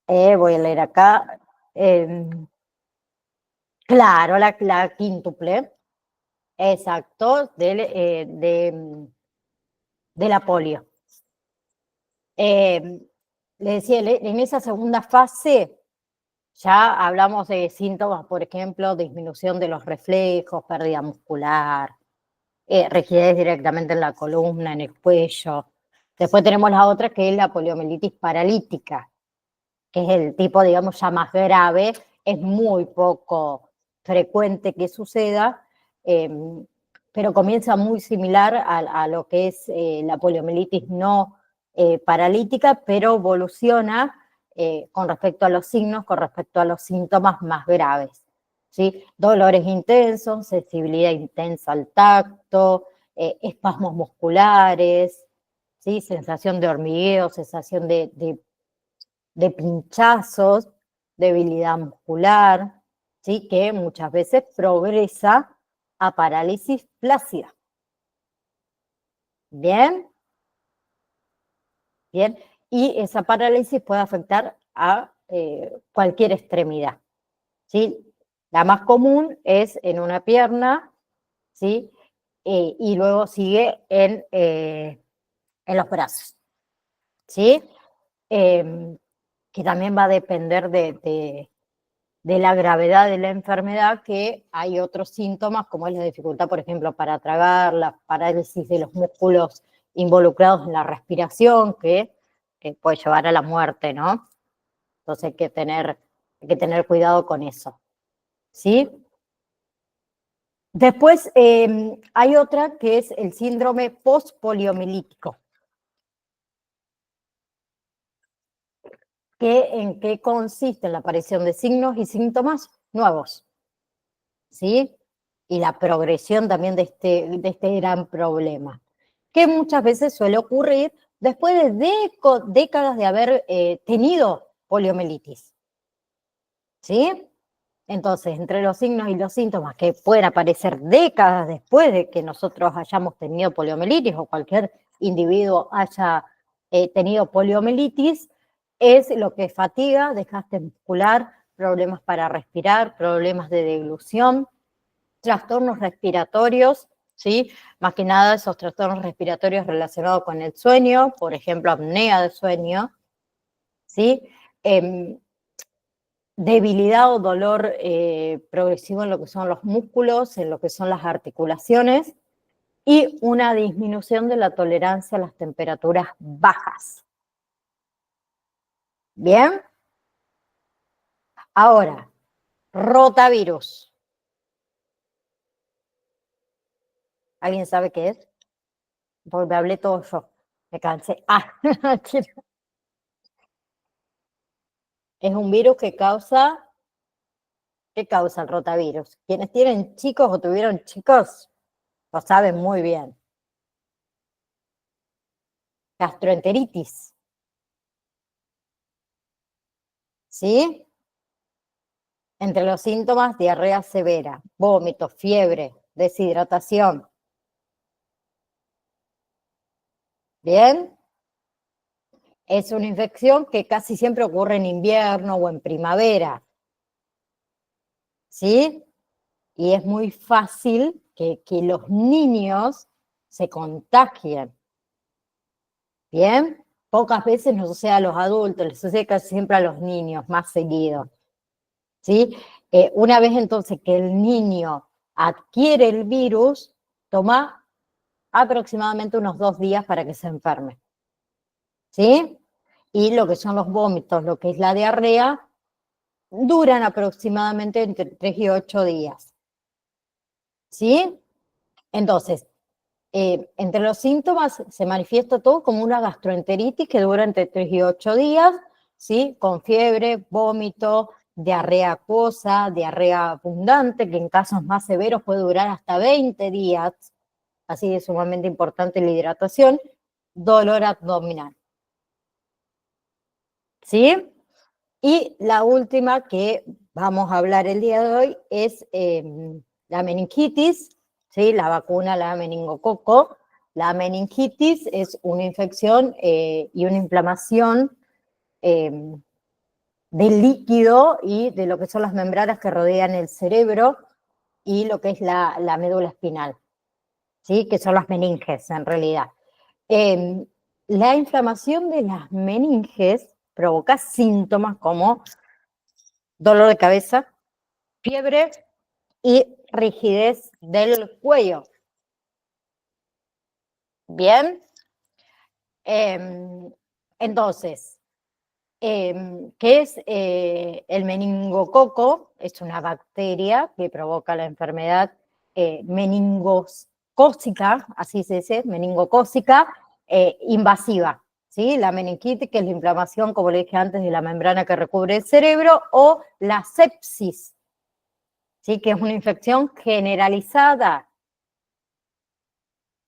Voy a leer acá. Claro, la quíntuple, exacto, de la polio. Le decía, en esa segunda fase ya hablamos de síntomas, por ejemplo, disminución de los reflejos, pérdida muscular, rigidez directamente en la columna, en el cuello. Después tenemos la otra que es la poliomielitis paralítica, que es el tipo, digamos, ya más grave, es muy poco frecuente que suceda, eh, pero comienza muy similar a lo que es la poliomielitis no paralítica, pero evoluciona con respecto a los signos, con respecto a los síntomas más graves. ¿Sí? Dolores intensos, sensibilidad intensa al tacto, espasmos musculares, ¿sí? Sensación de hormigueo, sensación de pinchazos, debilidad muscular, ¿sí? Que muchas veces progresa a parálisis flácida. ¿Bien? Bien. Y esa parálisis puede afectar a cualquier extremidad, ¿sí? La más común es en una pierna, ¿sí? Y luego sigue en los brazos, ¿sí? Que también va a depender de la gravedad de la enfermedad, que hay otros síntomas, como es la dificultad, por ejemplo, para tragar, la parálisis de los músculos involucrados en la respiración, que puede llevar a la muerte, ¿no? Entonces hay que tener cuidado con eso, ¿sí? Después hay otra que es el síndrome postpoliomilítico, que en qué consiste en la aparición de signos y síntomas nuevos, ¿sí? Y la progresión también de este gran problema, que muchas veces suele ocurrir después de décadas de haber tenido poliomielitis, ¿sí? Entonces, entre los signos y los síntomas que pueden aparecer décadas después de que nosotros hayamos tenido poliomielitis o cualquier individuo haya tenido poliomielitis, es lo que es fatiga, desgaste muscular, problemas para respirar, problemas de deglución, trastornos respiratorios, ¿sí? Más que nada esos trastornos respiratorios relacionados con el sueño, por ejemplo, apnea de sueño, ¿sí? Debilidad o dolor progresivo en lo que son los músculos, en lo que son las articulaciones, y una disminución de la tolerancia a las temperaturas bajas. ¿Bien? Ahora, rotavirus. ¿Alguien sabe qué es? Porque hablé todo yo. Me cansé. Es un virus que causa... ¿Qué causa el rotavirus? Quienes tienen chicos o tuvieron chicos lo saben muy bien. Gastroenteritis. ¿Sí? Entre los síntomas, diarrea severa, vómito, fiebre, deshidratación. ¿Bien? Es una infección que casi siempre ocurre en invierno o en primavera. ¿Sí? Y es muy fácil que los niños se contagien. ¿Bien? Pocas veces nos sucede a los adultos, les sucede casi siempre a los niños, más seguido. ¿Sí? Una vez entonces que el niño adquiere el virus, toma aproximadamente unos 2 días para que se enferme. ¿Sí? Y lo que son los vómitos, lo que es la diarrea, duran aproximadamente entre 3 y 8 días. ¿Sí? Entonces, entre los síntomas se manifiesta todo como una gastroenteritis que dura entre 3 y 8 días, ¿sí? Con fiebre, vómito, diarrea acuosa, diarrea abundante, que en casos más severos puede durar hasta 20 días, así es sumamente importante la hidratación, dolor abdominal. ¿Sí? Y la última que vamos a hablar el día de hoy es la meningitis, ¿sí? La vacuna, la meningococo. La meningitis es una infección y una inflamación del líquido y de lo que son las membranas que rodean el cerebro y lo que es la médula espinal, ¿sí? Que son las meninges en realidad. La inflamación de las meninges provoca síntomas como dolor de cabeza, fiebre y rigidez del cuello. Bien. Entonces, ¿qué es el meningococo? Es una bacteria que provoca la enfermedad meningocócica, así se dice, meningocócica invasiva. ¿Sí? La meningitis, que es la inflamación, como le dije antes, de la membrana que recubre el cerebro, o la sepsis, ¿sí? Que es una infección generalizada,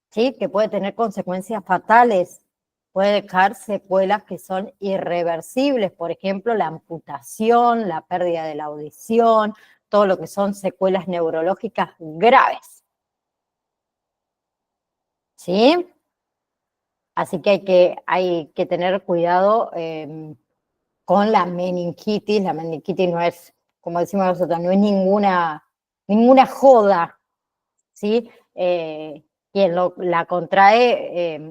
¿sí? Que puede tener consecuencias fatales, puede dejar secuelas que son irreversibles, por ejemplo, la amputación, la pérdida de la audición, todo lo que son secuelas neurológicas graves. ¿Sí? Así que hay que tener cuidado con la meningitis. La meningitis no es, como decimos nosotros, no es ninguna joda, ¿sí? Quien la contrae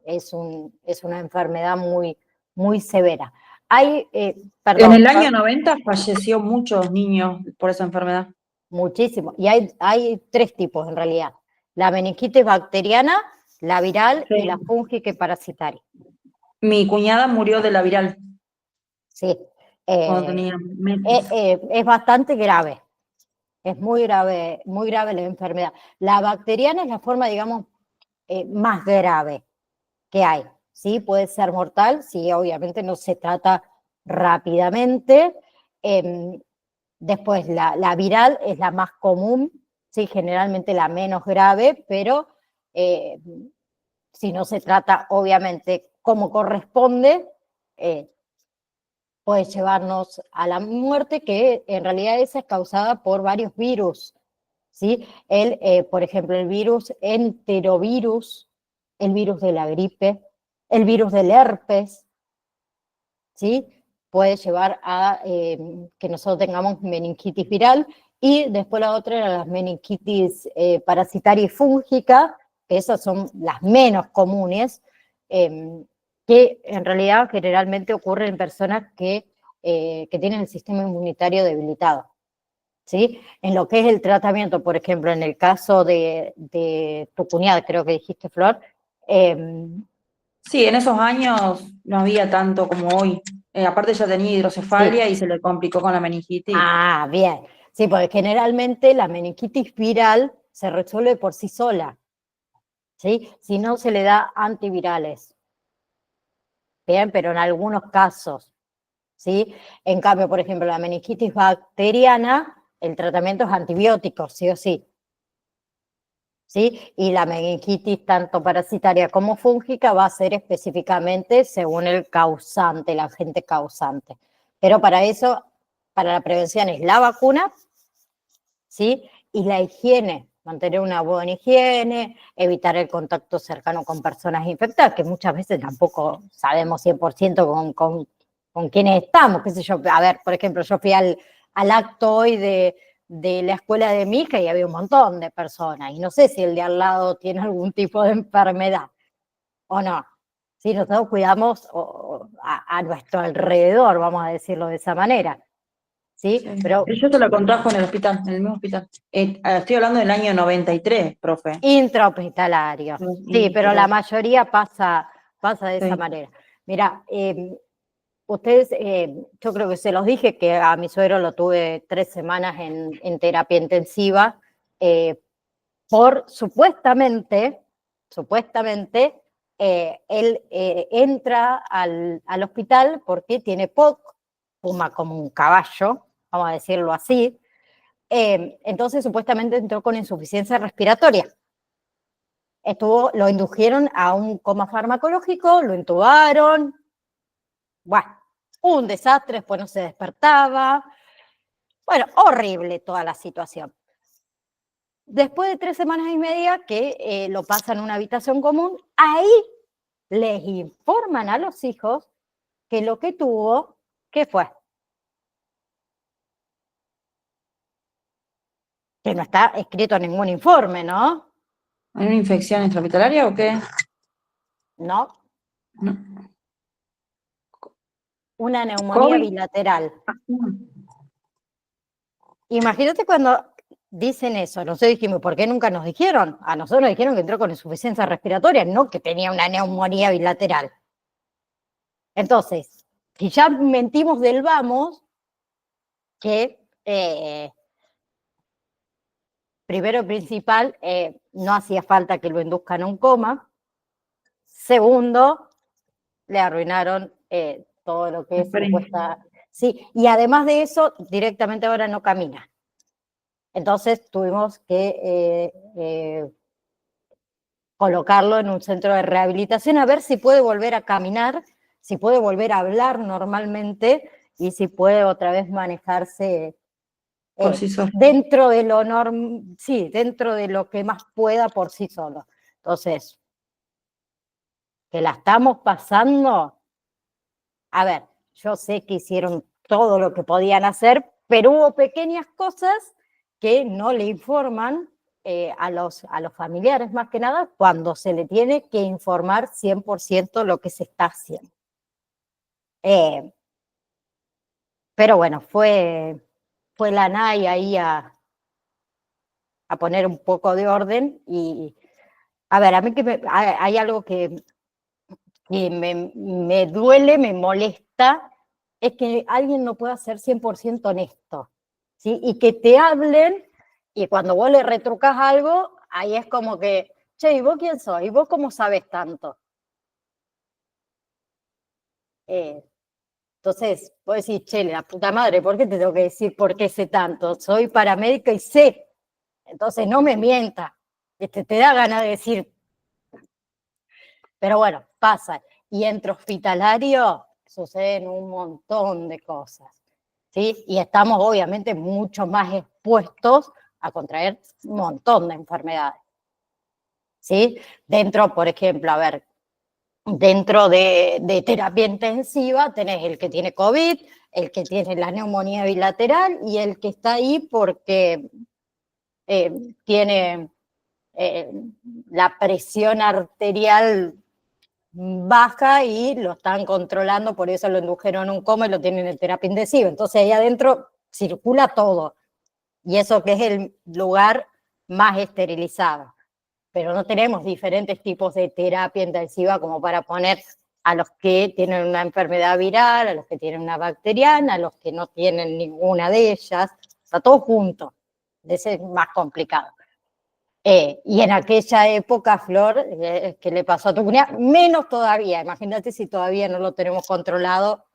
es una enfermedad muy, muy severa. Hay, En perdón, el año 90 falleció muchos niños por esa enfermedad. muchísimo. Y hay 3 tipos en realidad. La meningitis bacteriana, la viral y la Sí. fúngica y parasitaria. Mi cuñada murió de la viral Sí. cuando tenía meses. Es bastante grave. Es muy grave la enfermedad. La bacteriana es la forma, digamos, más grave que hay, ¿sí? Puede ser mortal, sí, obviamente no se trata rápidamente. Después, la viral es la más común, ¿sí? Generalmente la menos grave, pero eh, si no se trata, obviamente, como corresponde, puede llevarnos a la muerte, que en realidad esa es causada por varios virus, ¿sí? Por ejemplo, el virus enterovirus, el virus de la gripe, el virus del herpes, ¿sí? Puede llevar a que nosotros tengamos meningitis viral, y después la otra era la meningitis parasitaria y fúngica, que esas son las menos comunes, que en realidad generalmente ocurren en personas que tienen el sistema inmunitario debilitado, ¿sí? En lo que es el tratamiento, por ejemplo, en el caso de tu cuñada, creo que dijiste, Flor, eh, Sí, en esos años no había tanto como hoy. Aparte ya tenía sí. hidrocefalia y se le complicó con la meningitis. Ah, bien. Sí, porque generalmente la meningitis viral se resuelve por sí sola, ¿sí? Si no, se le da antivirales, bien, pero en algunos casos, ¿sí? En cambio, por ejemplo, la meningitis bacteriana, el tratamiento es antibiótico, sí o sí, ¿sí? Y la meningitis, tanto parasitaria como fúngica, va a ser específicamente según el causante, el agente causante. Pero para eso, para la prevención es la vacuna, ¿sí? Y la higiene, mantener una buena higiene, evitar el contacto cercano con personas infectadas, que muchas veces tampoco sabemos 100% con quiénes estamos, qué sé yo. A ver, por ejemplo, yo fui al acto hoy de la escuela de mi hija y había un montón de personas, y no sé si el de al lado tiene algún tipo de enfermedad o no. Sí, nosotros cuidamos a nuestro alrededor, vamos a decirlo de esa manera, ¿sí? Sí. Pero Yo te lo contrajo en el hospital, en el mismo hospital. Estoy hablando del año 93, profe. intrahospitalario, sí, pero la Intrahospitalario. mayoría pasa de esa Sí. manera. Mira, ustedes, yo creo que se los dije que a mi suegro lo tuve 3 semanas en terapia intensiva, eh, por supuestamente, él entra al hospital porque tiene POC, fuma como un caballo, vamos a decirlo así. Entonces supuestamente entró con insuficiencia respiratoria. Lo indujeron a un coma farmacológico, lo intubaron, bueno, un desastre, después no se despertaba, bueno, horrible toda la situación. Después de 3 semanas y media que lo pasan en una habitación común, ahí les informan a los hijos que lo que tuvo, ¿qué fue? Que no está escrito en ningún informe, ¿no? ¿Hay una infección intrahospitalaria o qué? No, No. una neumonía ¿COVID? bilateral. No. Imagínate cuando dicen eso, nosotros dijimos, ¿por qué nunca nos dijeron? A nosotros nos dijeron que entró con insuficiencia respiratoria, no que tenía una neumonía bilateral. Entonces, si ya mentimos del vamos, que primero y principal, no hacía falta que lo induzcan a un coma. Segundo, le arruinaron todo lo que es supuesta. Sí, y además de eso, directamente ahora no camina. Entonces tuvimos que colocarlo en un centro de rehabilitación a ver si puede volver a caminar, si puede volver a hablar normalmente y si puede otra vez manejarse Por sí solo. dentro de lo sí, dentro de lo que más pueda por sí solo. Entonces, que la estamos pasando, a ver, yo sé que hicieron todo lo que podían hacer, pero hubo pequeñas cosas que no le informan a los familiares, más que nada, cuando se le tiene que informar 100% lo que se está haciendo. Eh, pero bueno, fue la NAI ahí a poner un poco de orden y, a ver, a mí hay algo que me duele, me molesta, es que alguien no pueda ser 100% honesto, ¿sí? Y que te hablen y cuando vos le retrucas algo, ahí es como que, che, ¿y vos quién sos? ¿Y vos cómo sabes tanto? Eh, entonces, vos decís, che, la puta madre, ¿por qué te tengo que decir por qué sé tanto? Soy paramédica y sé, entonces no me mientas. Te da ganas de decir, pero bueno, pasa. Y entre hospitalario, suceden un montón de cosas, ¿sí? Y estamos obviamente mucho más expuestos a contraer un montón de enfermedades, ¿sí? Dentro, por ejemplo, a ver, dentro de terapia intensiva tenés el que tiene COVID, el que tiene la neumonía bilateral y el que está ahí porque tiene la presión arterial baja y lo están controlando, por eso lo indujeron a un coma y lo tienen en terapia intensiva. Entonces ahí adentro circula todo y eso que es el lugar más esterilizado. Pero no tenemos diferentes tipos de terapia intensiva como para poner a los que tienen una enfermedad viral, a los que tienen una bacteriana, a los que no tienen ninguna de ellas, está todo junto. Ese es más complicado. Y en aquella época, Flor, que le pasó a tu cuñada, menos todavía. Imagínate si todavía no lo tenemos controlado.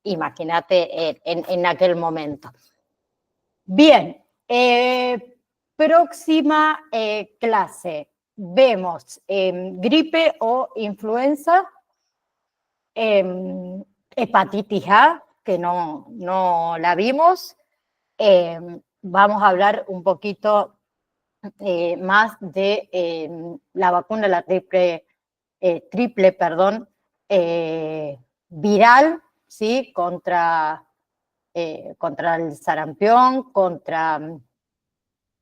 Imagínate en aquel momento. Bien, próxima clase. Vemos gripe o influenza, hepatitis A, que no la vimos. Vamos a hablar un poquito más de la vacuna, la triple, perdón, viral, ¿sí? Contra el sarampión, contra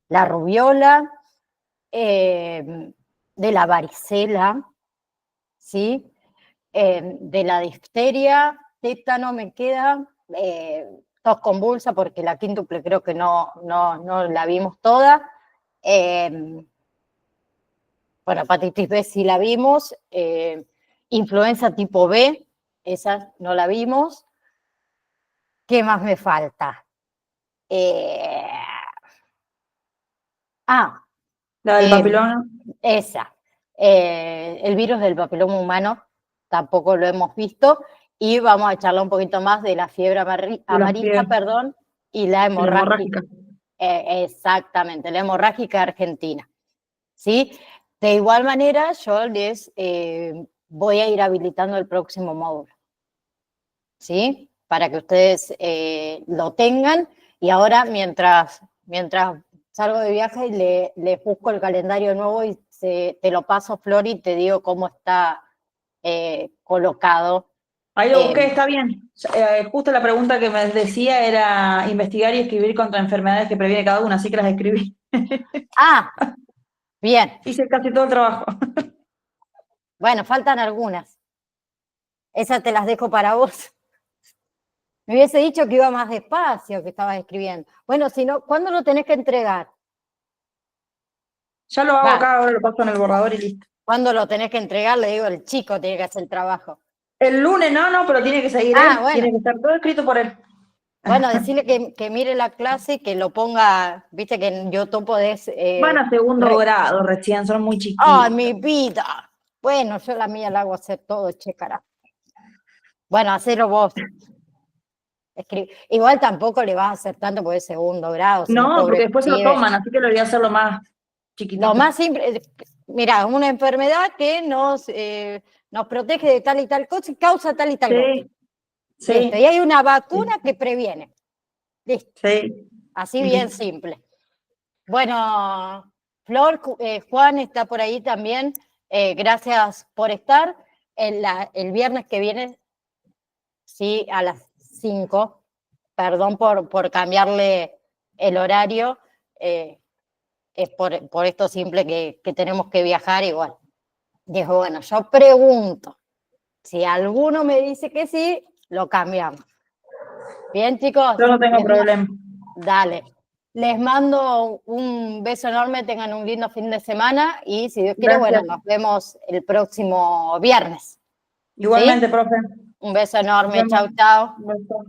la rubiola, de la varicela, ¿sí? De la difteria, tétano me queda, tos convulsa porque la quíntuple creo que no la vimos toda. Bueno, hepatitis B sí la vimos, influenza tipo B, esa no la vimos. ¿Qué más me falta? La del papiloma. Esa. El virus del papiloma humano tampoco lo hemos visto y vamos a charlar un poquito más de la fiebre amarilla, perdón, y la hemorrágica. Exactamente, la hemorrágica argentina. ¿Sí? De igual manera, yo les voy a ir habilitando el próximo módulo, ¿sí? Para que ustedes lo tengan. Y ahora, mientras salgo de viaje, les busco el calendario nuevo y te lo paso, Flor, y te digo cómo está colocado. Ahí lo busqué, está bien. Justo la pregunta que me decía era investigar y escribir contra enfermedades que previene cada una, así que las escribí. Bien. Hice casi todo el trabajo. Bueno, faltan algunas. Esas te las dejo para vos. Me hubiese dicho que iba más despacio, que estabas escribiendo. Bueno, si no, ¿cuándo lo tenés que entregar? Ya lo hago acá, ahora lo paso en el borrador y listo. ¿Cuándo lo tenés que entregar? Le digo, el chico tiene que hacer el trabajo. El lunes, no, pero tiene que seguir él. Bueno. Tiene que estar todo escrito por él. Bueno, decirle que mire la clase, que lo ponga, viste que en YouTube podés... Van a segundo grado recién, son muy chiquitos. ¡Ay, mi vida! Bueno, yo la mía la hago hacer todo, cara. Bueno, hacelo vos. Igual tampoco le vas a hacer tanto porque es segundo grado. No, porque después se lo toman, así que lo voy a hacer lo más chiquitito. Lo más simple, mira, una enfermedad que nos protege de tal y tal cosa y causa tal y tal cosa. Sí. Listo. Y hay una vacuna que previene. Listo. Sí. Así bien simple. Bueno, Flor, Juan está por ahí también. Gracias por estar. El viernes que viene, sí, a las 5. Perdón por cambiarle el horario. Es por esto simple que tenemos que viajar igual. Dijo, bueno, yo pregunto. Si alguno me dice que sí, lo cambiamos. Bien, chicos. Yo no tengo problema. Dale. Les mando un beso enorme, tengan un lindo fin de semana y si Dios quiere, bueno, nos vemos el próximo viernes. Igualmente, ¿sí? Profe. Un beso enorme, chau, chau. Un beso.